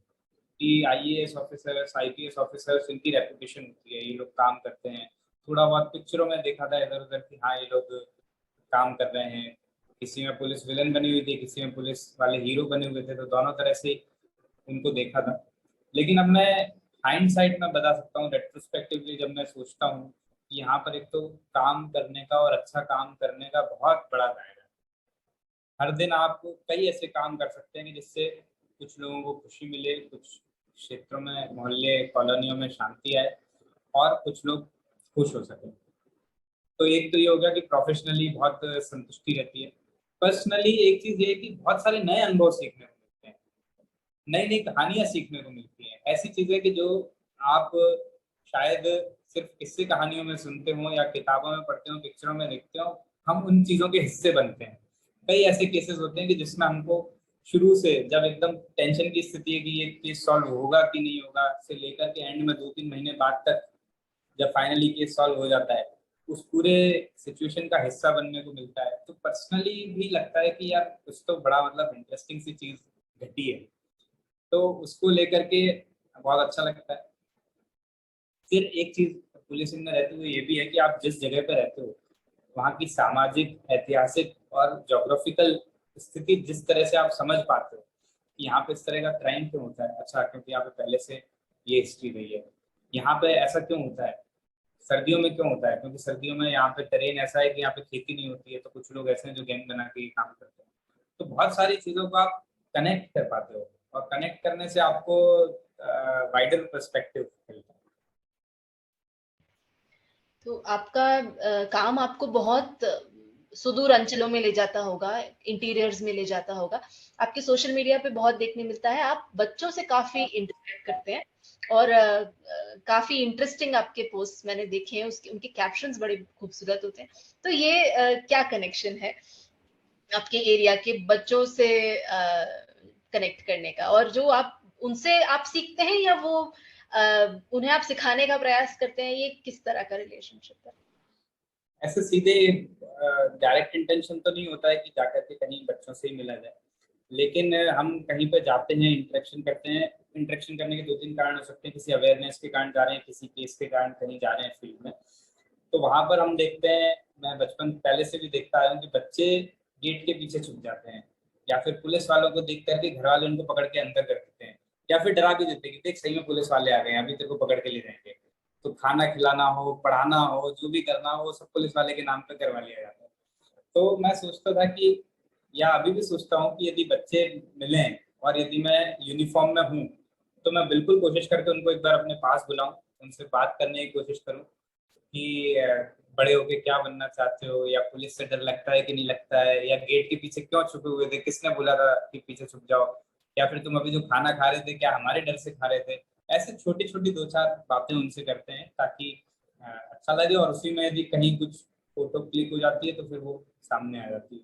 कि आईएएस ऑफिसर्स, आईपीएस ऑफिसर्स, इनकी रेपुटेशन होती है, ये लोग काम करते हैं। थोड़ा बहुत पिक्चरों में देखा था इधर उधर कि हाँ ये लोग काम कर रहे हैं। किसी में पुलिस विलन बनी हुई थी, किसी में पुलिस वाले हीरो बने हुए थे, तो दोनों तरह से उनको देखा था। लेकिन अब मैं हाइंडसाइट में बता सकता हूँ, रेट्रोस्पेक्टिवली जब मैं सोचता हूँ कि यहाँ पर एक तो काम करने का और अच्छा काम करने का बहुत बड़ा दायरा है। हर दिन आप कई ऐसे काम कर सकते हैं कि जिससे कुछ लोगों को खुशी मिले, कुछ क्षेत्रों में, मोहल्ले, कॉलोनियों में शांति आए और कुछ लोग खुश हो सके। तो एक तो ये हो गया कि प्रोफेशनली बहुत संतुष्टि रहती है। पर्सनली एक चीज ये है कि बहुत सारे नए अनुभव सीखने को मिलते हैं, नई नई कहानियां सीखने को मिलती हैं, ऐसी चीजें कि जो आप शायद सिर्फ किस्से कहानियों में सुनते हो या किताबों में पढ़ते हो, पिक्चरों में देखते हो, हम उन चीजों के हिस्से बनते हैं। कई ऐसे केसेस होते हैं कि जिसमें हमको शुरू से जब एकदम टेंशन की स्थिति है कि ये केस सॉल्व होगा कि नहीं होगा, से लेकर के एंड में 2-3 महीने बाद तक जब फाइनली केस सॉल्व हो जाता है, उस पूरे सिचुएशन का हिस्सा बनने को मिलता है। तो पर्सनली भी लगता है कि यार कुछ तो बड़ा मतलब इंटरेस्टिंग सी चीज घटी है, तो उसको लेकर के बहुत अच्छा लगता है। फिर एक चीज पुलिसिंग में रहते हुए ये भी है कि आप जिस जगह पे रहते हो वहाँ की सामाजिक, ऐतिहासिक और जोग्राफिकल स्थिति जिस तरह से आप समझ पाते हो कि यहाँ पे इस तरह का क्राइम क्यों होता है, अच्छा क्योंकि यहाँ पे पहले से ये हिस्ट्री रही है, यहाँ पे ऐसा क्यों होता है, सर्दियों में क्यों होता है, क्योंकि सर्दियों में यहाँ पे टेरेन ऐसा है कि यहाँ पे खेती नहीं होती है, तो कुछ लोग ऐसे हैं जो गैंग बना के ये काम करते हैं। तो बहुत सारी चीजों को आप कनेक्ट कर पाते हो, और कनेक्ट करने से आपको वाइडर पर्सपेक्टिव मिलता है। तो आपका काम आपको बहुत सुदूर अंचलों में ले जाता होगा, इंटीरियर्स में ले जाता होगा। आपके सोशल मीडिया पे बहुत देखने मिलता है, आप बच्चों से काफ़ी इंटरैक्ट करते हैं और काफ़ी इंटरेस्टिंग आपके पोस्ट मैंने देखे हैं, उसके उनके कैप्शंस बड़े खूबसूरत होते हैं। तो ये क्या कनेक्शन है आपके एरिया के बच्चों से कनेक्ट करने का, और जो आप उनसे आप सीखते हैं या वो उन्हें आप सिखाने का प्रयास करते हैं, ये किस तरह का रिलेशनशिप है? ऐसे सीधे डायरेक्ट इंटेंशन तो नहीं होता है कि जाकर के कहीं बच्चों से ही मिला जाए, लेकिन हम कहीं पे जाते हैं, इंटरेक्शन करते हैं। इंटरेक्शन करने के 2-3 कारण हो सकते हैं, किसी अवेयरनेस के कारण जा रहे हैं, किसी केस के कारण कहीं जा रहे हैं फील्ड में। तो वहां पर हम देखते हैं, मैं बचपन पहले से भी देखता आया हूँ कि बच्चे गेट के पीछे छुप जाते हैं, या फिर पुलिस वालों को देख करके घर वाले उनको पकड़ के अंदर कर देते हैं, या फिर डरा भी देते हैं कि देख सही में पुलिस वाले आ गए हैं, अभी तेरे को पकड़ के ले जाएंगे। तो खाना खिलाना हो, पढ़ाना हो, जो भी करना हो, वो सब पुलिस वाले के नाम पे करवा लिया जाता है। तो मैं सोचता था कि या अभी भी सोचता हूँ कि यदि बच्चे मिलें और यदि मैं यूनिफॉर्म में हूँ तो मैं बिल्कुल कोशिश करके उनको एक बार अपने पास बुलाऊं, उनसे बात करने की कोशिश करूं कि बड़े होके क्या बनना चाहते हो, या पुलिस से डर लगता है कि नहीं लगता है, या गेट के पीछे क्यों छुपे हुए थे, किसने बोला था कि पीछे छुप जाओ, या फिर तुम अभी जो खाना खा रहे थे क्या हमारे डर से खा रहे थे। ऐसे छोटी छोटी दो चार बातें उनसे करते हैं ताकि अच्छा लगे, और उसी में यदि कहीं कुछ फोटो क्लिक हो जाती है तो फिर वो सामने आ जाती है।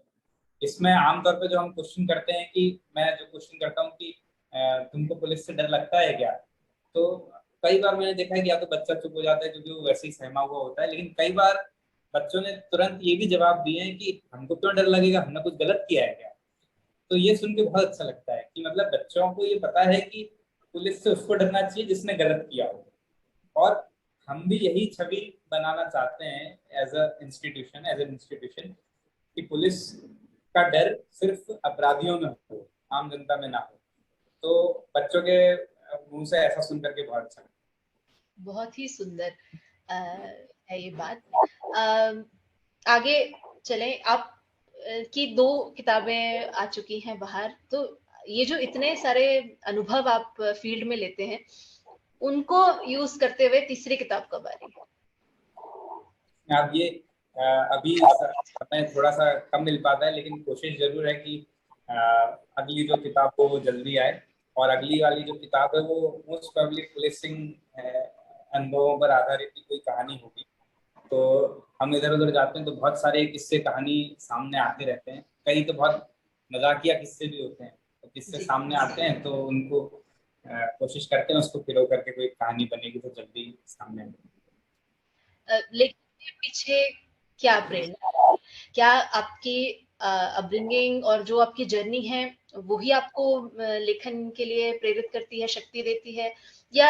इसमें आमतौर पे जो हम क्वेश्चन करते हैं कि मैं जो क्वेश्चन करता हूँ कि तुमको पुलिस से डर लगता है क्या, तो कई बार मैंने देखा है कि या तो बच्चा चुप हो जाता है क्योंकि वो वैसे ही सहमा हुआ होता है, लेकिन कई बार बच्चों ने तुरंत ये भी जवाब दिए हैं कि हमको क्यों डर लगेगा, हमने कुछ गलत किया है क्या। तो ये सुन के बहुत अच्छा लगता है कि मतलब बच्चों को ये पता है कि पुलिस से उसको डरना चाहिए जिसने गलत किया हो। और हम भी यही छवि बनाना चाहते हैं एज एन इंस्टीट्यूशन कि पुलिस का डर सिर्फ अपराधियों में हो, आम जनता में ना हो। तो बच्चों के मुंह से ऐसा सुन करके बहुत अच्छा लगा। बहुत ही सुंदर है ये बात। आगे चलें। आप की 2 किताबें आ चुकी हैं बाहर, तो ये जो इतने सारे अनुभव आप फील्ड में लेते हैं, उनको यूज़ करते हुए तीसरी किताब कब आ रही है? आप ये अभी समय थोड़ा सा कम मिल पाता है, लेकिन कोशिश जरूर है कि अ, अगली जो किताब हो वो जल्दी आए। और अगली वाली जो किताब है वो मोस्ट प्रोबेबली पुलिसिंग अनुभवों पर आधारित की कोई कहानी होगी। तो हम इधर उधर जाते हैं तो बहुत सारे किस्से कहानी सामने आते रहते हैं, कई तो बहुत मजाकिया किस्से भी होते हैं। तो किस्से जी। सामने आते हैं तो उनको कोशिश करते हैं उसको पिरो करके कोई कहानी बनेगी तो जल्दी सामने आएगी। लेखन के पीछे क्या प्रेरणा है? क्या आपकी अपब्रिंगिंग और जो आपकी जर्नी है, वो ही आपको लेखन के लिए प्रेरित करती है, शक्ति देती है? या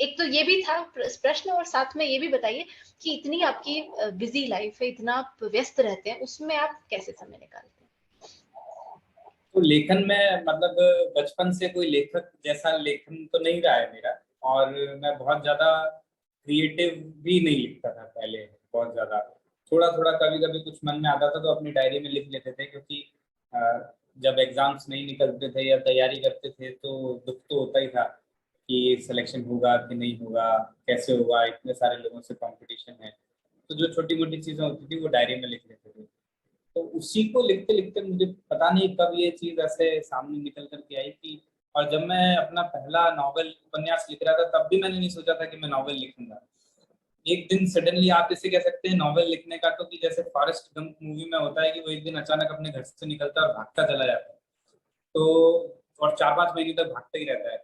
एक तो ये भी था प्रश्न, और साथ में ये भी बताइए कि इतनी आपकी बिज़ी लाइफ़ है, इतना आप व्यस्त रहते हैं, उसमें आप कैसे समय निकालते हैं? तो लेखन में मतलब बचपन से कोई लेखक जैसा लेखन तो नहीं रहा है मेरा। और मैं बहुत ज्यादा क्रिएटिव भी नहीं लिखता था पहले, बहुत ज्यादा थोड़ा थोड़ा कभी कभी कुछ मन में आता था तो अपनी डायरी में लिख लेते थे, क्योंकि अ, जब एग्जाम्स नहीं निकलते थे या तैयारी करते थे तो दुख तो होता ही था कि सिलेक्शन होगा कि नहीं होगा, कैसे होगा, इतने सारे लोगों से कंपटीशन है। तो जो छोटी मोटी चीजें होती थी वो डायरी में लिख लेते थे। तो उसी को लिखते लिखते मुझे पता नहीं कब ये चीज ऐसे सामने निकल करके आई कि, और जब मैं अपना पहला नॉवेल उपन्यास लिख रहा था तब भी मैंने नहीं सोचा था कि मैं नॉवेल लिखूंगा। एक दिन सडनली आप इसे कह सकते हैं नॉवेल लिखने का, तो कि जैसे फॉरेस्ट गंप मूवी में होता है कि वो एक दिन अचानक अपने घर से निकलता है और भागता चला जाता है। तो और 4-5 महीने तक भागता ही रहता है।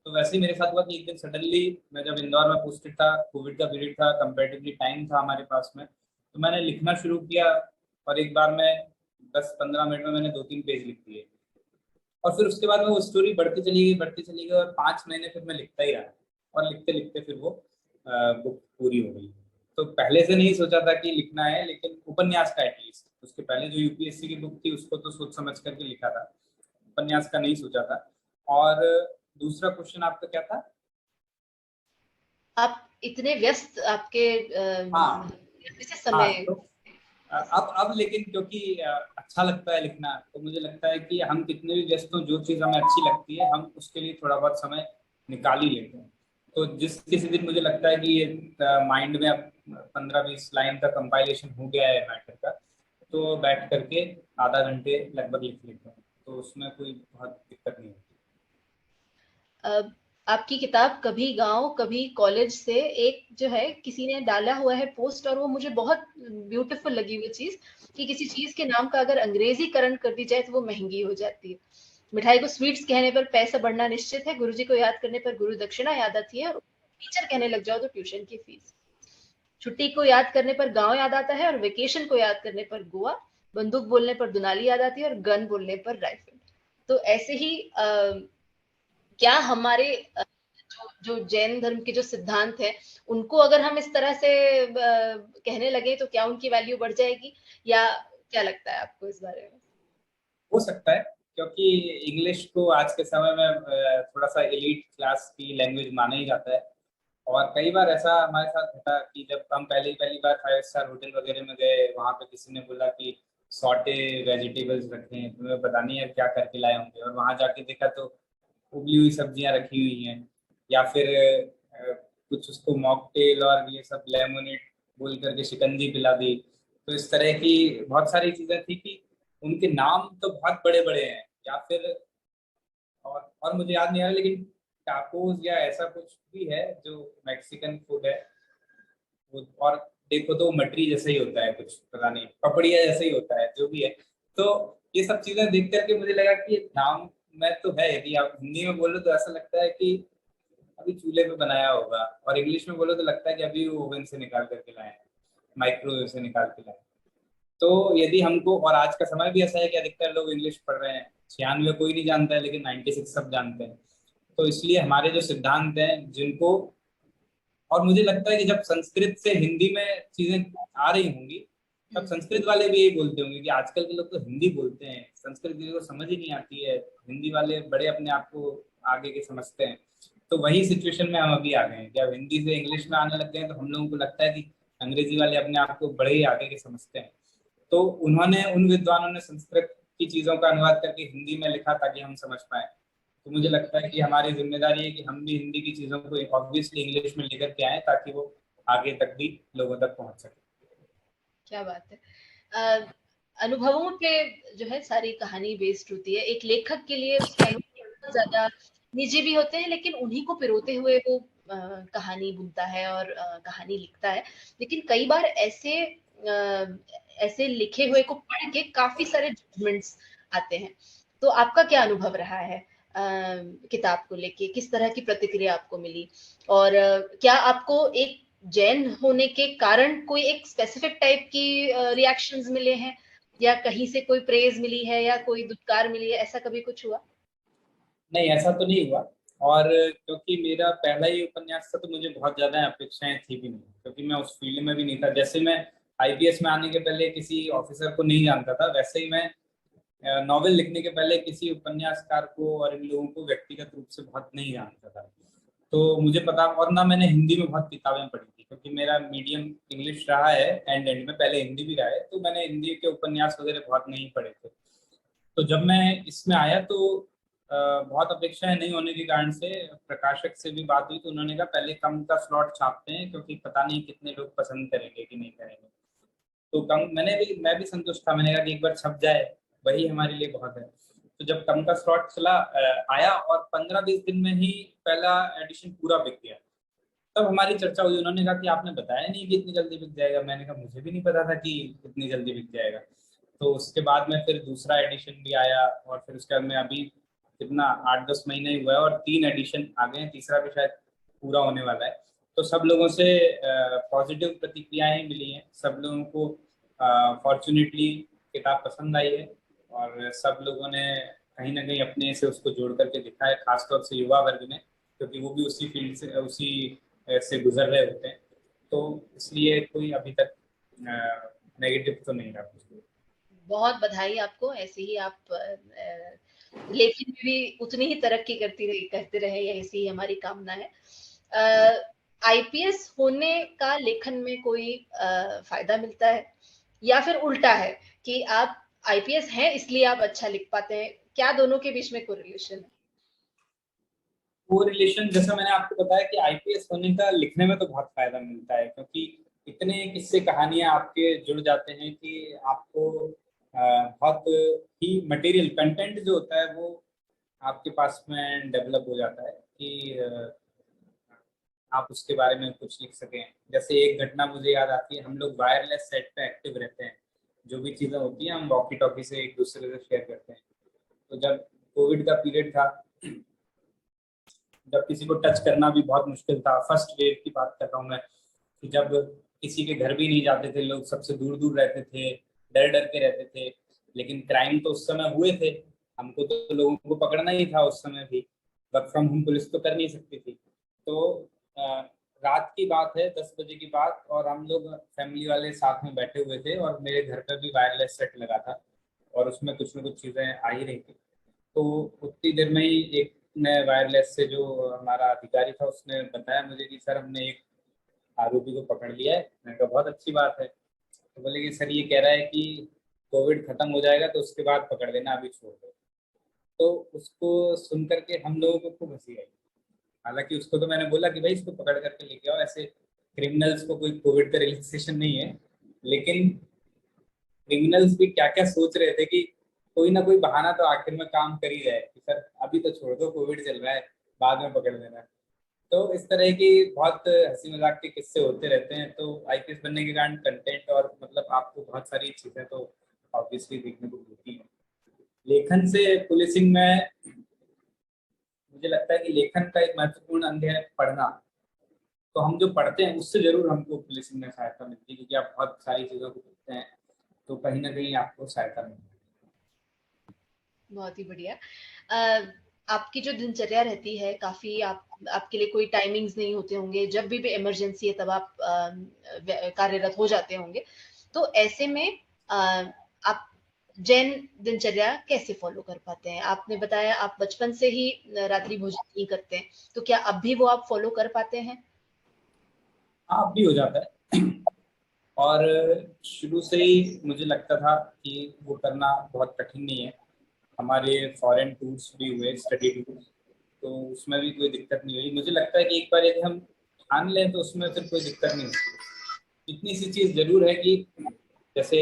तो वैसे ही मेरे साथ हुआ कि एक दिन सडनली मैं जब इंदौर में पोस्टेड था, कोविड का पीरियड था, कंपेरेटिवली टाइम था हमारे पास में, तो मैंने लिखना शुरू किया। और एक बार में 10-15 मिनट में मैंने 2-3 पेज लिख दिए। और फिर उसके बाद में वो स्टोरी बढ़ती चली गई, और 5 महीने फिर मैं लिखता ही रहा। और लिखते लिखते फिर वो बुक पूरी हो गई। तो पहले से नहीं सोचा था कि लिखना है, लेकिन उपन्यास का एटलीस्ट, उसके पहले जो यूपीएससी की बुक थी उसको तो सोच समझ करके लिखा था, उपन्यास का नहीं सोचा था। और दूसरा क्वेश्चन आपका क्या था? आप इतने व्यस्त आपके हाँ। कैसे हाँ समय? तो अब लेकिन क्योंकि अच्छा लगता है लिखना, तो मुझे लगता है कि हम कितने भी व्यस्त हों, जो चीज़ हमें अच्छी लगती है हम उसके लिए थोड़ा बहुत समय निकाल ही लेते हैं। तो जिस किसी दिन मुझे लगता है कि ये माइंड में अब 15-20 लाइन का कंपाइलेशन हो गया है मैटर का, तो बैठ करके आधा घंटे लगभग लिख लेते हैं, तो उसमें कोई बहुत दिक्कत नहीं होती। अ, आपकी किताब कभी गाँव कभी कॉलेज से, एक जो है किसी ने डाला हुआ है पोस्ट, और वो मुझे बहुत ब्यूटीफुल लगी हुई चीज़, कि किसी चीज़ के नाम का अगर अंग्रेजीकरण कर दी जाए तो वो महँगी हो जाती है। मिठाई को स्वीट्स कहने पर पैसा बढ़ना निश्चित है, गुरुजी को याद करने पर गुरु दक्षिणा याद आती है, और टीचर कहने लग जाओ तो ट्यूशन की फीस। छुट्टी को याद करने पर गाँव याद आता है, और वेकेशन को याद करने पर गोवा। बंदूक बोलने पर दुनाली याद आती है, और गन बोलने पर राइफल। तो ऐसे ही क्या हमारे जो जैन धर्म के जो सिद्धांत हैं, उनको अगर हम इस तरह से कहने लगे तो क्या उनकी वैल्यू बढ़ जाएगी, या क्या लगता है आपको इस बारे में? हो सकता है, क्योंकि इंग्लिश को आज के समय में थोड़ा सा एलीट क्लास की लैंग्वेज माना ही जाता है। और कई बार ऐसा हमारे साथ घटा कि जब हम पहली पहली बार 5 स्टार होटल वगैरह में गए, वहां पे किसी ने बोला कि सॉटे वेजिटेबल्स रखे हैं, तुम्हें पता नहीं यार क्या करके लाए होंगे, और वहां जाके देखा तो उबली हुई सब्जियां रखी हुई हैं, या फिर कुछ उसको मॉकटेल और ये सब लेमोनेड बोल करके शिकंजी पिला दी। तो इस तरह की बहुत सारी चीजें थी कि उनके नाम तो बहुत बड़े बड़े हैं, या फिर और मुझे याद नहीं आ रहा, लेकिन टाकोस या ऐसा कुछ भी है जो मैक्सिकन फूड है वो, और देखो तो मटरी जैसा ही होता है, कुछ पता नहीं पपड़िया जैसा ही होता है, जो भी है। तो ये सब चीजें देख करके मुझे लगा कि नाम में तो है, यदि आप हिंदी में बोलो तो ऐसा लगता है कि अभी चूल्हे पे बनाया होगा, और इंग्लिश में बोलो तो लगता है कि अभी ओवन से निकाल करके लाए हैं, माइक्रोवेव से निकाल के लाए हैं। तो यदि हमको, और आज का समय भी ऐसा है कि अधिकतर लोग इंग्लिश पढ़ रहे हैं, 96 कोई नहीं जानता है लेकिन 96 सब जानते हैं। तो इसलिए हमारे जो सिद्धांत हैं जिनको, और मुझे लगता है कि जब संस्कृत से हिंदी में चीजें आ रही होंगी, तब संस्कृत वाले भी यही बोलते होंगे कि आजकल के लोग तो हिंदी बोलते हैं, संस्कृत किसी को समझ ही नहीं आती है, हिंदी वाले बड़े अपने आप को आगे के समझते हैं। तो वही सिचुएशन में हम अभी आ गए हैं कि अब हिंदी से इंग्लिश में आने लग गए हैं, तो हम लोगों को लगता है कि अंग्रेजी वाले अपने आप को बड़े ही आगे के समझते हैं। तो उन्होंने, उन विद्वानों ने संस्कृत की चीजों का अनुवाद करके हिंदी में लिखा ताकि हम समझ पाए। तो मुझे लगता है कि हमारी जिम्मेदारी है कि हम भी हिंदी की चीजों को ऑब्वियसली इंग्लिश में लेकर के आए, ताकि वो आगे तक भी लोगों तक पहुंच सके। क्या बात है। अ, अनुभवों पे जो है सारी कहानी बेस्ड होती है। एक लेखक के लिए उसके अनुभव बहुत ज्यादा निजी भी होते हैं, लेकिन उन्हीं को पिरोते हुए वो कहानी बुनता है और कहानी लिखता है। लेकिन कई बार ऐसे लिखे हुए को पढ़ के काफी सारे जजमेंट्स आते हैं। तो आपका क्या अनुभव रहा है किताब को लेके? किस तरह की प्रतिक्रिया आपको मिली? और क्या आपको एक जैन होने के कारण कोई एक स्पेसिफिक टाइप की रिएक्शंस मिले हैं, या कहीं से कोई प्रेज मिली है या कोई दुत्कार मिली है, ऐसा कभी कुछ हुआ? नहीं, ऐसा तो नहीं हुआ। और क्योंकि मेरा पहला ही उपन्यास था तो मुझे बहुत ज्यादा अपेक्षाएं थी भी नहीं, क्योंकि मैं उस फील्ड में भी नहीं था। जैसे मैं आईपीएस में आने के पहले किसी ऑफिसर को नहीं जानता था, वैसे ही मैं नॉवेल लिखने के पहले किसी उपन्यासकार को और इन लोगों को व्यक्तिगत रूप से बहुत नहीं जानता था। तो मुझे पता, और ना मैंने हिंदी में बहुत किताबें पढ़ी थी, क्योंकि मेरा मीडियम इंग्लिश रहा है, एंड एंड में पहले हिंदी भी रहा है, तो मैंने हिंदी के उपन्यास वगैरह बहुत नहीं पढ़े थे। तो जब मैं इसमें आया तो बहुत अपेक्षाएं नहीं होने के कारण से प्रकाशक से भी बात हुई, तो उन्होंने कहा पहले कम का स्लॉट छापते हैं, क्योंकि पता नहीं कितने लोग पसंद करेंगे कि नहीं करेंगे। तो कम, मैं भी संतुष्ट था, मैंने कहा कि एक बार छप जाए वही हमारे लिए बहुत है। तो जब कम का स्लॉट चला आया, और 15-20 दिन में ही पहला एडिशन पूरा बिक गया। तब हमारी चर्चा हुई, उन्होंने कहा कि आपने बताया नहीं कि इतनी जल्दी बिक जाएगा। मैंने कहा मुझे भी नहीं पता था कि इतनी जल्दी बिक जाएगा। तो उसके बाद में फिर दूसरा एडिशन भी आया, और फिर उसके बाद में अभी कितना 8-10 महीने ही हुआ है और 3 एडिशन आ गए हैं, तीसरा भी शायद पूरा होने वाला है। तो सब लोगों से पॉजिटिव प्रतिक्रियाएं मिली हैं, सब लोगों को फॉर्चुनेटली किताब पसंद आई है, और सब लोगों ने कहीं ना कहीं अपने से उसको जोड़ करके दिखा है, खासतौर से युवा वर्ग में, क्योंकि वो भी उसी फील्ड से, उसी से गुजर रहे होते हैं। तो इसलिए कोई अभी तक नेगेटिव तो नहीं रहा कुछ भी। बहुत बधाई आपको। ऐसे ही आप लेखन में भी उतनी ही तरक्की करते रहे, ऐसी ही हमारी कामना है। आईपीएस होने का लेखन में कोई फायदा मिलता है, या फिर उल्टा है कि आप आईपीएस हैं इसलिए आप अच्छा लिख पाते हैं? क्या दोनों के बीच में कोरिलेशन है? वो रिलेशन, जैसा मैंने आपको बताया कि आईपीएस होने का लिखने में तो बहुत फायदा मिलता है, क्योंकि इतने किस्से कहानियां आपके जुड़ जाते हैं कि आपको बहुत ही मटेरियल कंटेंट जो होता है वो आपके पास में डेवलप हो जाता है कि आप उसके बारे में कुछ लिख सकें। जैसे एक घटना मुझे याद आती है, हम लोग वायरलेस सेट पे एक्टिव रहते हैं, जो भी चीज़ें होती हैं हम वॉकी टॉकी से एक दूसरे से शेयर करते हैं। तो जब कोविड का पीरियड था, जब किसी को टच करना भी बहुत मुश्किल था, फर्स्ट वेव की बात कर रहा हूँ मैं, कि जब किसी के घर भी नहीं जाते थे, लोग सबसे दूर दूर रहते थे, डर डर के रहते थे। लेकिन क्राइम तो उस समय हुए थे, हमको तो लोगों को पकड़ना ही था उस समय भी, वर्क फ्रॉम होम पुलिस तो कर नहीं सकती थी। तो अ, रात की बात है, 10 बजे की बात, और हम लोग फैमिली वाले साथ में बैठे हुए थे, और मेरे घर पर भी वायरलेस सेट लगा था, और उसमें कुछ ना कुछ चीज़ें आ ही रही थी। तो उतनी देर में ही एक ने वायरलेस से, जो हमारा अधिकारी था, उसने बताया मुझे कि सर हमने एक आरोपी को पकड़ लिया है। मैंने कहा बहुत अच्छी बात है। तो बोले कि सर ये कह रहा है कि कोविड खत्म हो जाएगा तो उसके बाद पकड़ लेना, अभी छोड़ दो। तो उसको सुन करके हम लोगों को खूब हंसी आई। हालांकि उसको तो मैंने बोला कि भाई इसको पकड़ करके लेके आओ, ऐसे क्रिमिनल्स को कोई कोविड का रिलैक्सेशन नहीं है। लेकिन क्रिमिनल्स भी क्या क्या सोच रहे थे कि कोई ना कोई बहाना तो आखिर में काम कर ही रहा है कि सर अभी तो छोड़ दो, कोविड चल रहा है, बाद में पकड़ लेना। तो इस तरह की बहुत हंसी मजाक के किस्से होते रहते हैं। तो आईपीएस बनने के कारण कंटेंट और मतलब आपको बहुत सारी चीजें तो ऑब्वियसली देखने को मिलती हैं। लेखन से पुलिसिंग में मुझे लगता है कि लेखन का एक महत्वपूर्ण अंग है पढ़ना। तो हम जो पढ़ते हैं उससे जरूर हमको पुलिसिंग में सहायता मिलती है, क्योंकि आप बहुत सारी चीजों को पढ़ते हैं तो कहीं ना कहीं आपको सहायता मिलती है। बहुत ही बढ़िया। आपकी जो दिनचर्या रहती है, काफी आपके लिए कोई टाइमिंग्स नहीं होते होंगे, जब भी इमरजेंसी है तब आप कार्यरत हो जाते होंगे। तो ऐसे में आप जैन दिनचर्या कैसे फॉलो कर पाते हैं? आपने बताया आप बचपन से ही रात्रि भोजन नहीं करते हैं, तो क्या अब भी वो आप फॉलो कर पाते हैं? हाँ, अब भी हो जाता है। और शुरू से ही मुझे लगता था कि वो करना बहुत कठिन नहीं है। हमारे फॉरेन टूर्स भी हुए, स्टडी टूर्स, तो उसमें भी कोई दिक्कत नहीं हुई। मुझे लगता है कि एक बार यदि हम ठान लें तो उसमें फिर कोई दिक्कत नहीं होती। इतनी सी चीज़ जरूर है कि जैसे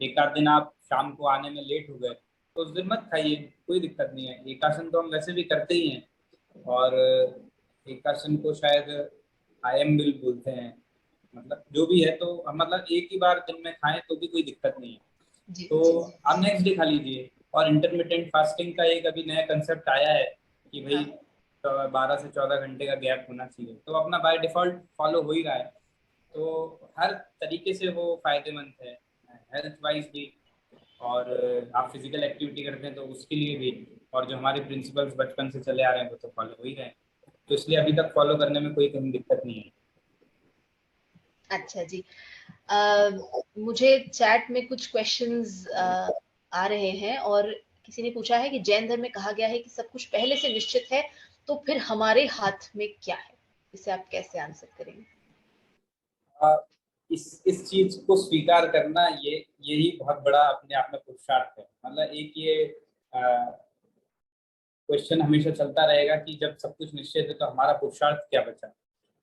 एक आध दिन आप शाम को आने में लेट हो गए तो उस दिन मत खाइए, कोई दिक्कत नहीं है। एकासन तो हम वैसे भी करते ही हैं। और एकासन को शायद आयम बिल बोलते हैं, मतलब जो भी है। तो हम मतलब एक ही बार दिन में खाएं तो भी कोई दिक्कत नहीं है। जी तो जी। आप नेक्स्ट डे खा लीजिए। और इंटरमिटेंट फास्टिंग का एक अभी नया कंसेप्ट आया है कि भाई हाँ। 12 से 14 घंटे का गैप होना चाहिए, तो अपना बाय डिफॉल्ट फॉलो हो ही रहा है। तो हर तरीके से वो फायदेमंद है, हेल्थ वाइज भी। और आप फिजिकल एक्टिविटी करते हैं तो उसके लिए भी। और जो हमारे प्रिंसिपल्स बचपन से चले आ रहे हैं वो तो फॉलो हो ही रहे हैं। तो इसलिए अभी तक फॉलो करने में कोई कहीं दिक्कत नहीं है। अच्छा जी। मुझे चैट में कुछ क्वेश्चंस आ रहे हैं, और किसी ने पूछा है कि जैन धर्म में कहा गया है कि सब कुछ पहले से निश्चित है, तो फिर हमारे हाथ में क्या है? इसे आप कैसे आंसर करेंगे? अ, इस चीज को स्वीकार करना, यही बहुत बड़ा अपने आप में पुरुषार्थ है। मतलब एक ये क्वेश्चन हमेशा चलता रहेगा कि जब सब कुछ निश्चित है तो हमारा पुरुषार्थ क्या बचा,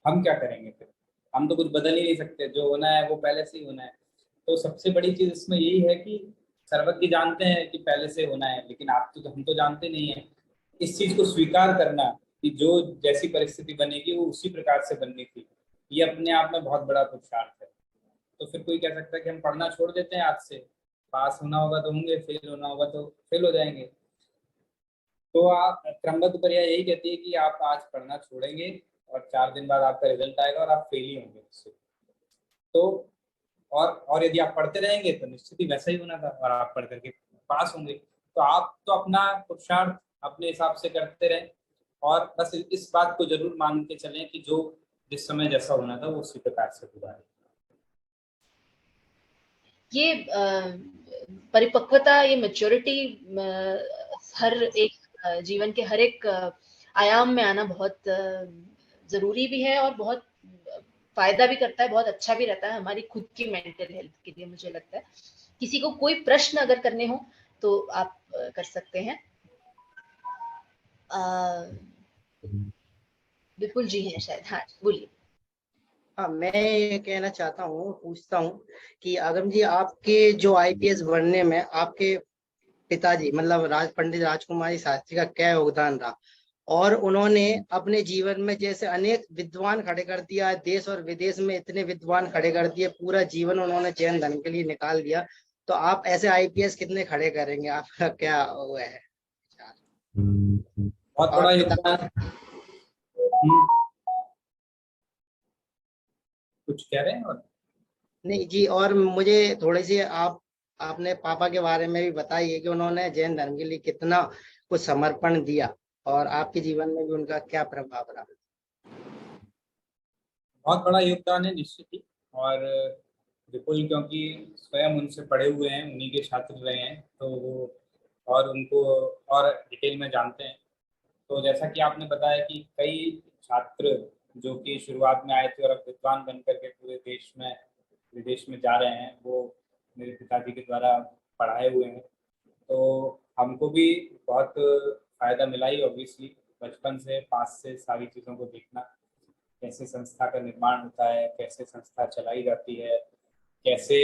हम क्या करेंगे फिर। हम तो कुछ बदल ही नहीं सकते, जो होना है वो पहले से ही होना है। तो सबसे बड़ी चीज इसमें यही है कि सर्वज्ञ जानते हैं कि पहले से होना है, लेकिन आप तो हम तो जानते नहीं है। इस चीज को स्वीकार करना कि जो जैसी परिस्थिति बनेगी वो उसी प्रकार से बननी थी, ये अपने आप में बहुत बड़ा पुरुषार्थ है। तो फिर कोई कह सकता है कि हम पढ़ना छोड़ देते हैं आज से, पास होना होगा तो होंगे, फेल होना होगा तो फेल हो जाएंगे। तो आप क्रमबद्ध प्रक्रिया यही कहती है कि आप आज पढ़ना छोड़ेंगे और 4 दिन बाद आपका रिजल्ट आएगा और आप फेल ही होंगे उससे। तो और यदि आप पढ़ते रहेंगे तो निश्चित ही वैसा ही होना था और आप पढ़ करके पास होंगे। तो आप तो अपना पुरुषार्थ अपने हिसाब से करते रहें, और बस इस बात को जरूर मान के चलें कि जो जिस समय जैसा होना था वो उसी प्रकार से हुआ है। ये परिपक्वता, ये मैच्योरिटी हर एक जीवन के हर एक आयाम में आना बहुत जरूरी भी है, और बहुत फायदा भी करता है, बहुत अच्छा भी रहता है हमारी खुद की मेंटल हेल्थ के लिए, मुझे लगता है। किसी को कोई प्रश्न अगर करने हो तो आप कर सकते हैं। विपुल जी हैं शायद, हाँ बोलिए। हाँ, मैं ये कहना चाहता हूँ, पूछता हूँ कि अगम जी, आपके जो आईपीएस बनने में आपके पिताजी मतलब पंडित राजकुमारी शास्त्री का क्या योगदान रहा? और उन्होंने अपने जीवन में जैसे अनेक विद्वान खड़े कर दिया, देश और विदेश में इतने विद्वान खड़े कर दिए, पूरा जीवन उन्होंने जैन धर्म के लिए निकाल दिया। तो आप ऐसे आईपीएस कितने खड़े करेंगे? आपका क्या वो है विचार? बहुत और बड़ा पिता योगदान। कुछ कह रहे हैं और नहीं जी, और मुझे थोड़ी सी आपने पापा के बारे में भी बताइए कि उन्होंने जैन धर्म के लिए कितना कुछ समर्पण दिया, और आपके जीवन में भी उनका क्या प्रभाव रहा? बहुत बड़ा योगदान है निश्चित ही। और विपुल क्योंकि स्वयं उनसे पढ़े हुए हैं, उन्हीं के छात्र रहे हैं, तो वो और उनको और डिटेल में जानते हैं। तो जैसा कि आपने बताया कि कई छात्र जो कि शुरुआत में आए थे और अब विद्वान बन करके पूरे देश में विदेश में जा रहे हैं, वो मेरे पिताजी के द्वारा पढ़ाए हुए हैं, तो हमको भी बहुत फायदा मिला ही ऑब्वियसली। बचपन से पास से सारी चीज़ों को देखना, कैसे संस्था का निर्माण होता है, कैसे संस्था चलाई जाती है, कैसे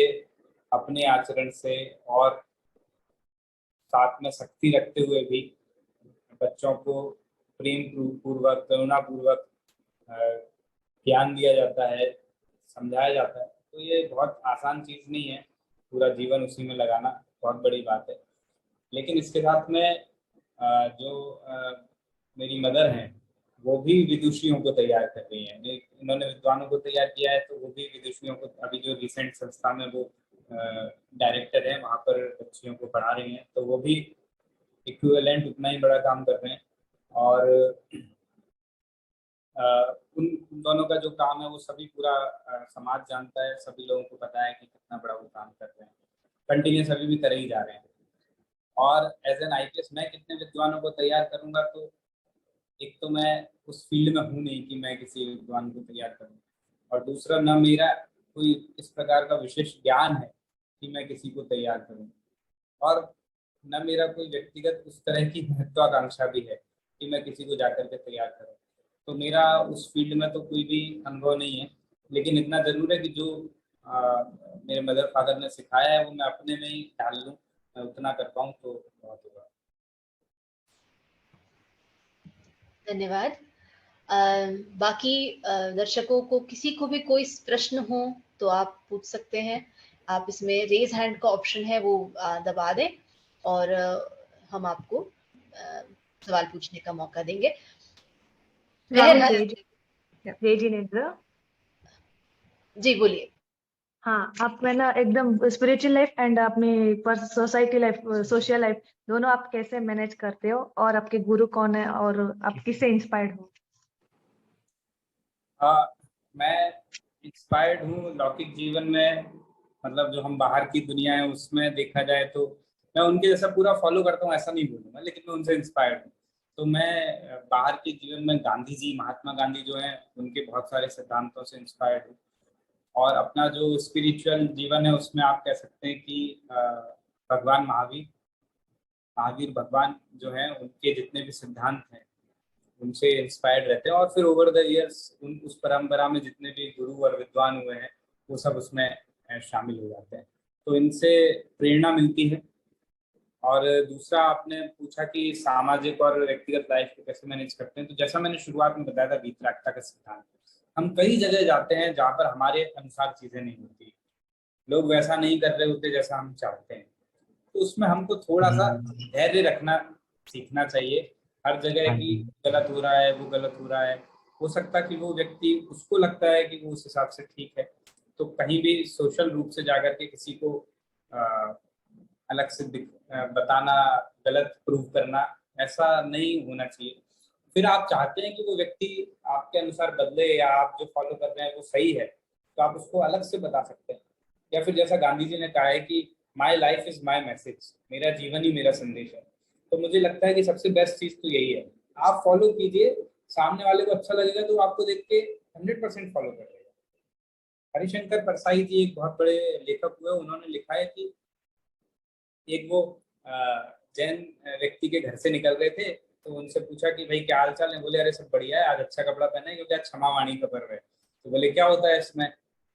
अपने आचरण से और साथ में सख्ती रखते हुए भी बच्चों को प्रेम पूर्वक, करुणा पूर्वक ज्ञान दिया जाता है, समझाया जाता है। तो ये बहुत आसान चीज़ नहीं है, पूरा जीवन उसी में लगाना बहुत बड़ी बात है। लेकिन इसके साथ में जो मेरी मदर हैं, वो भी विदुषियों को तैयार कर रही हैं। इन्होंने विद्वानों को तैयार किया है, तो वो भी विदुषियों को, अभी जो रिसेंट संस्था में वो डायरेक्टर हैं, वहाँ पर बच्चियों को पढ़ा रही हैं, तो वो भी इक्विवेलेंट उतना ही बड़ा काम कर रहे हैं। और उन दोनों का जो काम है वो सभी पूरा समाज जानता है, सभी लोगों को पता है कि कितना बड़ा वो काम कर रहे हैं, कंटिन्यूस अभी भी कर ही जा रहे हैं। और एज एन आईपीएस मैं कितने विद्वानों को तैयार करूंगा, तो एक तो मैं उस फील्ड में हूँ नहीं कि मैं किसी विद्वान को तैयार करूँ, और दूसरा न मेरा कोई इस प्रकार का विशेष ज्ञान है कि मैं किसी को तैयार करूँ, और न मेरा कोई व्यक्तिगत उस तरह की महत्वाकांक्षा भी है कि मैं किसी को जाकर के तैयार करूँ। तो मेरा उस फील्ड में तो कोई भी अनुभव नहीं है, लेकिन इतना जरूर है कि जो मेरे मदर फादर ने सिखाया है वो मैं अपने में ही डाल लूँ, मैं उतना कर पाऊँ तो बहुत होगा। धन्यवाद। बाकी दर्शकों को किसी को भी कोई प्रश्न हो तो आप पूछ सकते हैं। आप इसमें रेज हैंड का ऑप्शन है वो दबा दें और हम आपको सवाल पूछने का मौका देंगे। जी बोलिए। हाँ, आप मैं ना एकदम स्पिरिचुअल लाइफ एंड अपनी सोसाइटी लाइफ, सोशल लाइफ दोनों आप कैसे मैनेज करते हो, और आपके गुरु कौन है और आप किससे इंस्पायर्ड हो? मैं इंस्पायर्ड हूँ लौकिक जीवन में, मतलब जो हम बाहर की दुनिया है उसमें देखा जाए तो मैं उनके जैसा पूरा फॉलो करता हूँ ऐसा नहीं बोलूँगा, लेकिन मैं उनसे इंस्पायर्ड हूँ। तो मैं बाहर के जीवन में गांधी जी, महात्मा गांधी जो हैं, उनके बहुत सारे सिद्धांतों से इंस्पायर्ड हूँ। और अपना जो स्पिरिचुअल जीवन है उसमें आप कह सकते हैं कि भगवान महावीर भगवान जो हैं, उनके जितने भी सिद्धांत हैं उनसे इंस्पायर्ड रहते हैं। और फिर ओवर द इयर्स उस परंपरा में जितने भी गुरु और विद्वान हुए हैं वो सब उसमें शामिल हो जाते हैं, तो इनसे प्रेरणा मिलती है। और दूसरा आपने पूछा कि सामाजिक और व्यक्तिगत लाइफ को कैसे मैनेज करते हैं, तो जैसा मैंने शुरुआत में बताया था वीतरागता का सिद्धांत, हम कई जगह जाते हैं जहाँ पर हमारे अनुसार चीजें नहीं होती, लोग वैसा नहीं कर रहे होते जैसा हम चाहते हैं, तो उसमें हमको थोड़ा सा धैर्य रखना सीखना चाहिए। हर जगह की गलत हो रहा है, वो गलत हो रहा है, हो सकता है कि वो व्यक्ति, उसको लगता है कि वो उस हिसाब से ठीक है, तो कहीं भी सोशल रूप से जाकर के किसी को अलग से बताना, गलत प्रूव करना, ऐसा नहीं होना चाहिए। फिर आप चाहते हैं कि वो व्यक्ति आपके अनुसार बदले या आप जो फॉलो कर रहे हैं वो सही है, तो आप उसको अलग से बता सकते हैं। या फिर जैसा गांधी जी ने कहा है कि my life is my message, मेरा जीवन ही मेरा संदेश है, तो मुझे लगता है कि सबसे बेस्ट चीज तो यही है, आप फॉलो कीजिए, सामने वाले को अच्छा लगेगा तो आपको देख के 100% फॉलो कर लेगा। हरिशंकर परसाई जी एक बहुत बड़े लेखक हुए, उन्होंने लिखा है कि एक वो जैन व्यक्ति के घर से निकल रहे थे, तो उनसे पूछा कि भाई क्या हाल चाल है, बोले अरे सब बढ़िया है, आज अच्छा कपड़ा पहना है क्योंकि आज क्षमा वाणी का पर्व है। तो बोले क्या होता है इसमें,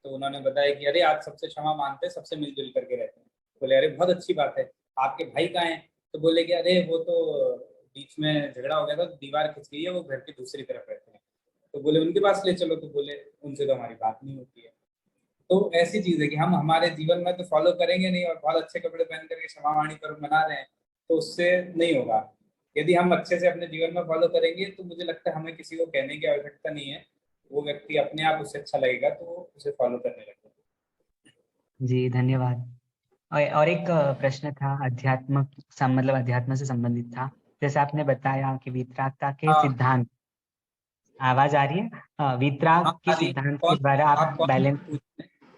तो उन्होंने बताया कि अरे आज सबसे क्षमा मांगते हैं, सबसे मिलजुल करके रहते हैं। बोले अरे बहुत अच्छी बात है, आपके भाई कहाँ हैं, तो बोले कि अरे वो तो बीच में झगड़ा हो गया था, दीवार खिंच गई है, वो घर की दूसरी तरफ रहते हैं। तो बोले उनके पास ले चलो, तो बोले उनसे तो हमारी बात नहीं होती है। तो ऐसी चीज है कि हम हमारे जीवन में तो फॉलो करेंगे नहीं, और बहुत अच्छे कपड़े पहन करके क्षमावाणी पर्व मना रहे हैं, तो उससे नहीं होगा। यदि हम अच्छे से अपने जीवन में फॉलो करेंगे तो मुझे लगता है हमें किसी को कहने की आवश्यकता नहीं है, वो व्यक्ति अपने आप उसे अच्छा लगेगा तो वो उसे फॉलो करने लगेगा। जी धन्यवाद। और एक प्रश्न था अध्यात्म, मतलब अध्यात्म से संबंधित था। जैसे आपने बताया कि वीतरागता के सिद्धांत, आवाज आ रही है? वीतराग के सिद्धांत के द्वारा आप बैलेंस,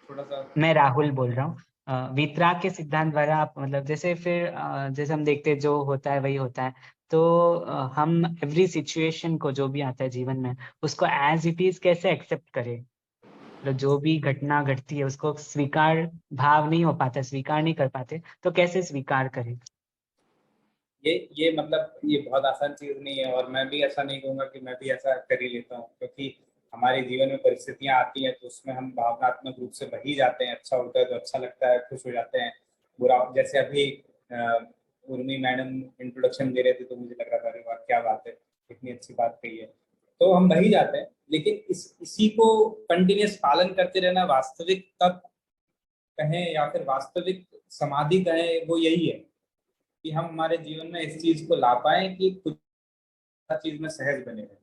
थोड़ा सा, मैं राहुल बोल रहा हूँ। वीतराग के सिद्धांत द्वारा आप मतलब जैसे फिर जैसे हम देखते हैं जो होता है वही होता है, तो हम एवरी सिचुएशन को जो भी आता है जीवन में उसको एज इट इज कैसे एक्सेप्ट करें? तो जो भी घटना घटती है उसको स्वीकार भाव नहीं हो पाता, स्वीकार नहीं कर पाते, तो कैसे स्वीकार करें? ये मतलब ये बहुत आसान चीज नहीं है, और मैं भी ऐसा नहीं कहूंगा कि मैं भी ऐसा कर ही लेता हूँ, क्योंकि हमारे जीवन में परिस्थितियां आती हैं तो उसमें हम भावनात्मक रूप से बही जाते हैं। अच्छा होता है तो अच्छा लगता है, खुश हो जाते हैं। बुरा, जैसे अभी उर्मी मैडम इंट्रोडक्शन दे रहे थे तो मुझे लग रहा था अरे वाह क्या बात है, इतनी अच्छी बात कही है, तो हम बही जाते हैं। लेकिन इसी को कंटिन्यूस पालन करते रहना वास्तविक तप कहें या फिर वास्तविक समाधि कहें, वो यही है कि हम हमारे जीवन में इस चीज को ला पाए कि कुछ चीज में सहज बने रहे,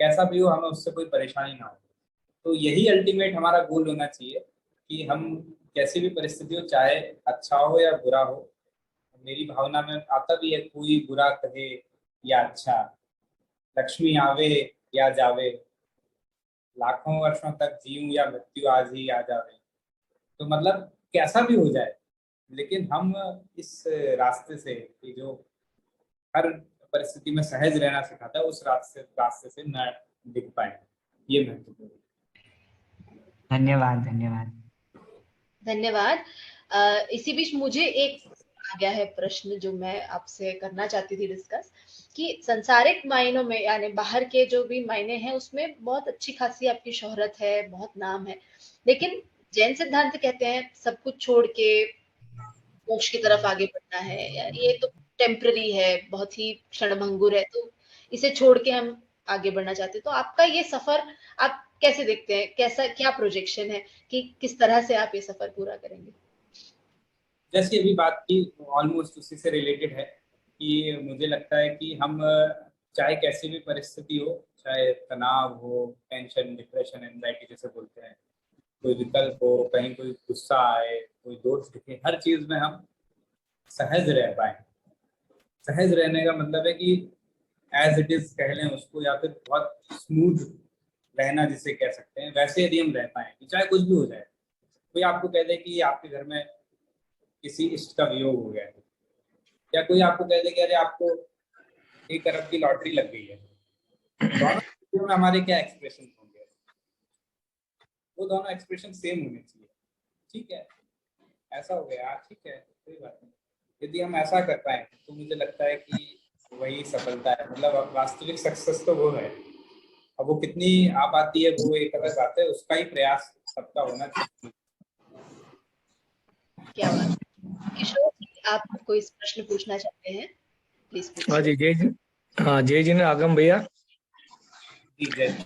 कैसा भी हो हमें उससे कोई परेशानी ना हो। तो यही अल्टीमेट हमारा गोल होना चाहिए कि हम कैसी भी परिस्थिति हो, चाहे अच्छा हो या बुरा हो, मेरी भावना में आता भी है कोई बुरा कहे या अच्छा, लक्ष्मी आवे या जावे, लाखों वर्षों तक जीऊं या मृत्यु आज ही आ जावे, तो मतलब कैसा भी हो जाए, लेकिन हम इस रास्ते से कि जो हर परिस्थिति में सहज रहना सिखाता है, उस रास्ते से न दिख पाए, ये महत्वपूर्ण है। धन्यवाद धन्यवाद। धन्यवाद। इसी बीच मुझे एक आ गया है प्रश्न जो मैं आपसे करना चाहती थी डिस्कस, कि संसारिक मायनों में यानी बाहर के जो भी मायने हैं उसमें बहुत अच्छी खासी आपकी शोहरत है, बहुत नाम है, लेकिन जैन सिद्धांत कहते हैं सब कुछ छोड़ के मोक्ष की तरफ आगे बढ़ना है, यार ये तो टेम्पररी है, बहुत ही क्षणभंगुर है, तो इसे छोड़ के हम आगे बढ़ना चाहते हैं। तो आपका ये सफर आप कैसे देखते हैं, कैसा क्या प्रोजेक्शन है कि किस तरह से आप ये सफर पूरा करेंगे? जैसे अभी बात की ऑलमोस्ट उसी से रिलेटेड है कि मुझे लगता है कि हम चाहे कैसी भी परिस्थिति हो, चाहे तनाव हो, टेंशन, डिप्रेशन, एंजाइटी जैसे बोलते हैं, कोई विकल्प हो, कहीं कोई गुस्सा आए, कोई दोस्त दिखे, हर चीज में हम सहज रह पाए। सहज रहने का मतलब है कि एज इट इज कह लें उसको, या फिर बहुत स्मूथ रहना जिसे कह सकते हैं, वैसे यदि हम रह पाए कि चाहे कुछ भी हो जाए। कोई आपको कह दे कि आपके घर में किसी इष्ट का वियोग हो गया है, या कोई आपको कह दे कि अरे आपको 1 अरब की लॉटरी लग गई है, दोनों में हमारे क्या एक्सप्रेशन होंगे? वो दोनों एक्सप्रेशन सेम होने चाहिए। ठीक है, ऐसा हो गया, ठीक है, कोई बात नहीं। यदि हम ऐसा कर पाए तो मुझे लगता है कि वही सफलता है, मतलब वास्तविक सक्सेस तो वो है। अब वो कितनी आ पाती है वो एक अलग बात है, उसका ही प्रयास सबका होना चाहिए। क्या बात, किशोर जी आप कोई प्रश्न पूछना चाहते हैं, प्लीज हाँ पूछिए। जी, जय जी। हाँ, जय जी ने आगम भैया। जी जय।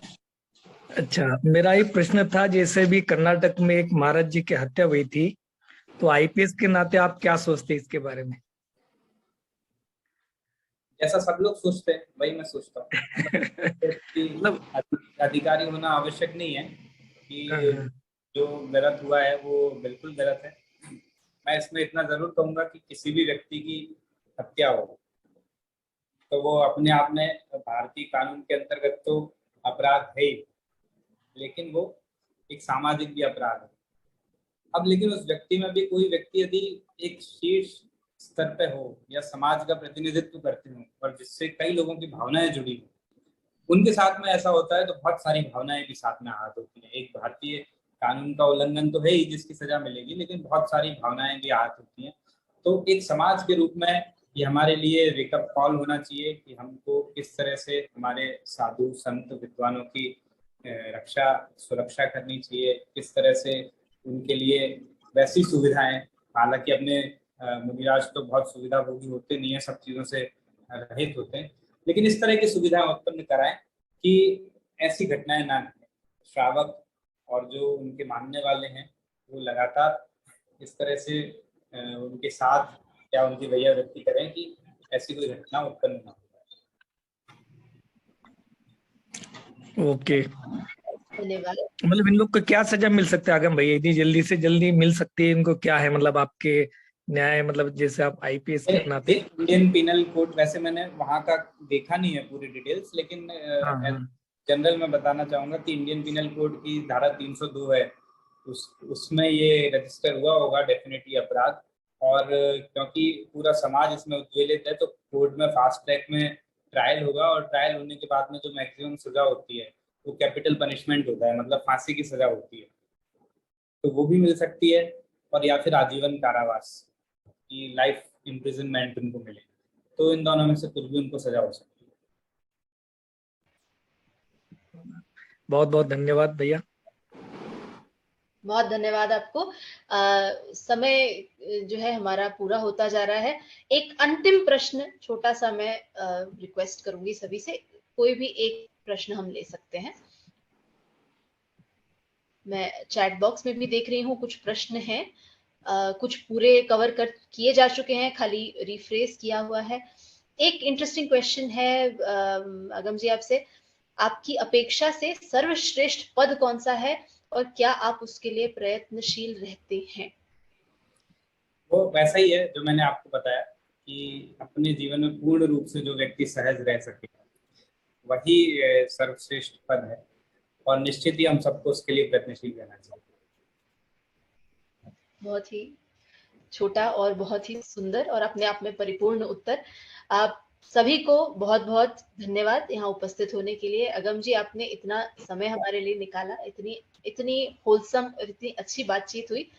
अच्छा, मेरा एक प्रश्न था, जैसे भी कर्नाटक में एक महाराज जी की हत्या हुई थी, तो आईपीएस के नाते आप क्या सोचते हैं इसके बारे में? जैसा सब लोग सोचते हैं वही मैं सोचता हूँ कि मतलब अधिकारी होना आवश्यक नहीं है, हाँ, कि हाँ, जो गलत हुआ है वो बिल्कुल गलत है। मैं इसमें इतना जरूर कहूंगा कि किसी भी व्यक्ति की हत्या हो तो वो अपने आप में भारतीय कानून के अंतर्गत तो अपराध है ही, लेकिन वो एक सामाजिक भी अपराध है। अब लेकिन उस व्यक्ति में भी कोई व्यक्ति यदि एक शीर्ष स्तर पे हो या समाज का प्रतिनिधित्व करते हो और जिससे कई लोगों की भावनाएं जुड़ी हो, उनके साथ में ऐसा होता है तो बहुत सारी भावनाएं भी साथ में आहत होती हैं। एक भारतीय कानून का उल्लंघन तो है ही जिसकी सजा मिलेगी, लेकिन बहुत सारी भावनाएं भी आहत होती हैं। तो एक समाज के रूप में ये हमारे लिए वेकअप कॉल होना चाहिए कि हमको किस तरह से हमारे साधु संत विद्वानों की रक्षा सुरक्षा करनी चाहिए, किस तरह से उनके लिए वैसी सुविधाएं, हालांकि अपने मुनिराज तो बहुत सुविधाभोगी होते नहीं है, सब चीज़ों से रहित होते हैं, लेकिन इस तरह की सुविधाएं उत्पन्न कराएं कि ऐसी घटनाएं ना घटें। श्रावक और जो उनके मानने वाले हैं वो लगातार इस तरह से उनके साथ या उनकी वैयावृत्ति करें कि ऐसी कोई घटना उत्पन्न ना हो। ओके। धन्यवाद। मतलब इन लोग को क्या सजा मिल सकता है आगम भैया, इतनी जल्दी से जल्दी मिल सकती है इनको? क्या है मतलब आपके न्याय, मतलब जैसे आप आईपीएस के नाते? इंडियन पिनल कोड, वैसे मैंने वहाँ का देखा नहीं है पूरी डिटेल्स, लेकिन हाँ, हाँ, जनरल में बताना चाहूंगा कि इंडियन पिनल कोड की धारा 302 है, उसमें ये रजिस्टर हुआ होगा डेफिनेटली अपराध। और क्योंकि पूरा समाज इसमें उद्वेलित है तो कोर्ट में फास्ट ट्रैक में ट्रायल होगा, और ट्रायल होने के बाद में जो मैक्सिमम सजा होती है वो कैपिटल पनिशमेंट होता है, मतलब फांसी की सजा होती है, तो वो भी मिल सकती है, और या फिर आजीवन कारावास की लाइफ इम्प्रिजनमेंट उनको मिले, तो इन दोनों में से कुछ भी उनको सजा हो सकती है। बहुत बहुत धन्यवाद भैया। बहुत धन्यवाद आपको। समय जो है हमारा पूरा होता जा रहा है। एक अंतिम प्रश्न छोटा सा मैं रिक्वेस्ट करूंगी सभी से, कोई भी एक प्रश्न हम ले सकते हैं। मैं चैट बॉक्स में भी देख रही हूँ कुछ प्रश्न हैं, कुछ पूरे कवर कर किए जा चुके हैं, खाली रिफ्रेश किया हुआ है। एक इंटरेस्टिंग क्वेश्चन है अगम जी आपसे, आपकी अपेक्षा से सर्वश्रेष्ठ पद कौन सा है और क्या आप उसके लिए प्रयत्नशील रहते हैं? वो वैसा ही है जो मैंने आपको बताया कि अपने जीवन में पूर्ण रूप से जो व्यक्ति सहज रह सके वही सर्वश्रेष्ठ पद है, और निश्चित ही हम सबको उसके लिए प्रयत्नशील रहना चाहिए। बहुत ही छोटा और बहुत ही सुंदर और अपने आप में परिपूर्ण उत्तर। आप सभी को बहुत बहुत धन्यवाद यहाँ उपस्थित होने के लिए। अगम जी, आपने इतना समय हमारे लिए निकाला, इतनी होलसम और इतनी अच्छी बातचीत हुई,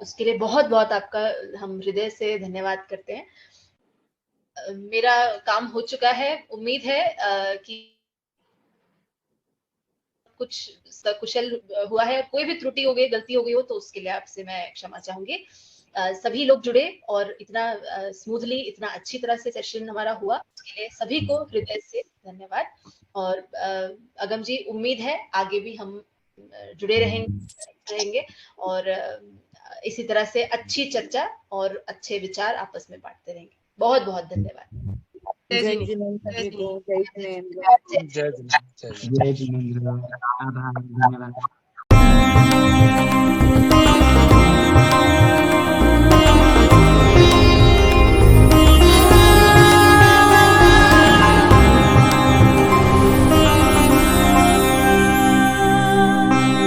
उसके लिए बहुत बहुत आपका हम हृदय से धन्यवाद करते हैं। मेरा काम हो चुका है, उम्मीद है कि कुछ सकुशल हुआ है। कोई भी त्रुटि हो गई, गलती हो गई हो तो उसके लिए आपसे मैं क्षमा चाहूंगी। सभी लोग जुड़े और इतना स्मूथली, इतना अच्छी तरह से सेशन हमारा हुआ, उसके लिए सभी को हृदय से धन्यवाद। और अगम जी, उम्मीद है आगे भी हम जुड़े रहेंगे और इसी तरह से अच्छी चर्चा और अच्छे विचार आपस में बांटते रहेंगे। बहुत बहुत धन्यवाद। जय जिनेंद्र सभी को, जय जिनेंद्र। जय जिनेंद्र, आभार, धन्यवाद।